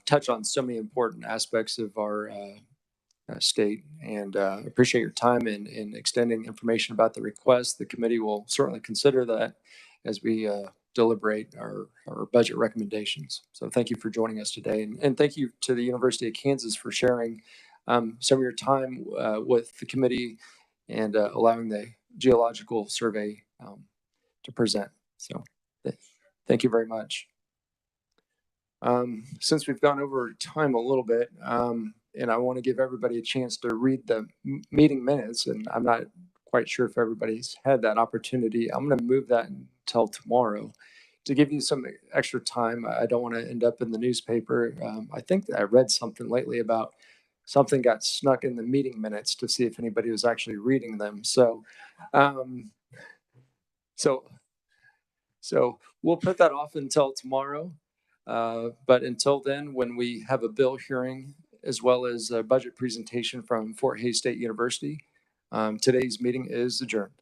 touch on so many important aspects of our state, and appreciate your time in extending information about the request. The committee will certainly consider that as we deliberate our budget recommendations. So thank you for joining us today. And thank you to the University of Kansas for sharing some of your time with the committee and allowing the geological survey to present. So thank you very much. Since we've gone over time a little bit, and I want to give everybody a chance to read the meeting minutes, and I'm not quite sure if everybody's had that opportunity. I'm going to move that until tomorrow to give you some extra time. I don't want to end up in the newspaper. I think that I read something lately about something got snuck in the meeting minutes to see if anybody was actually reading them. So we'll put that off until tomorrow. But until then, when we have a bill hearing as well as a budget presentation from Fort Hays State University, today's meeting is adjourned.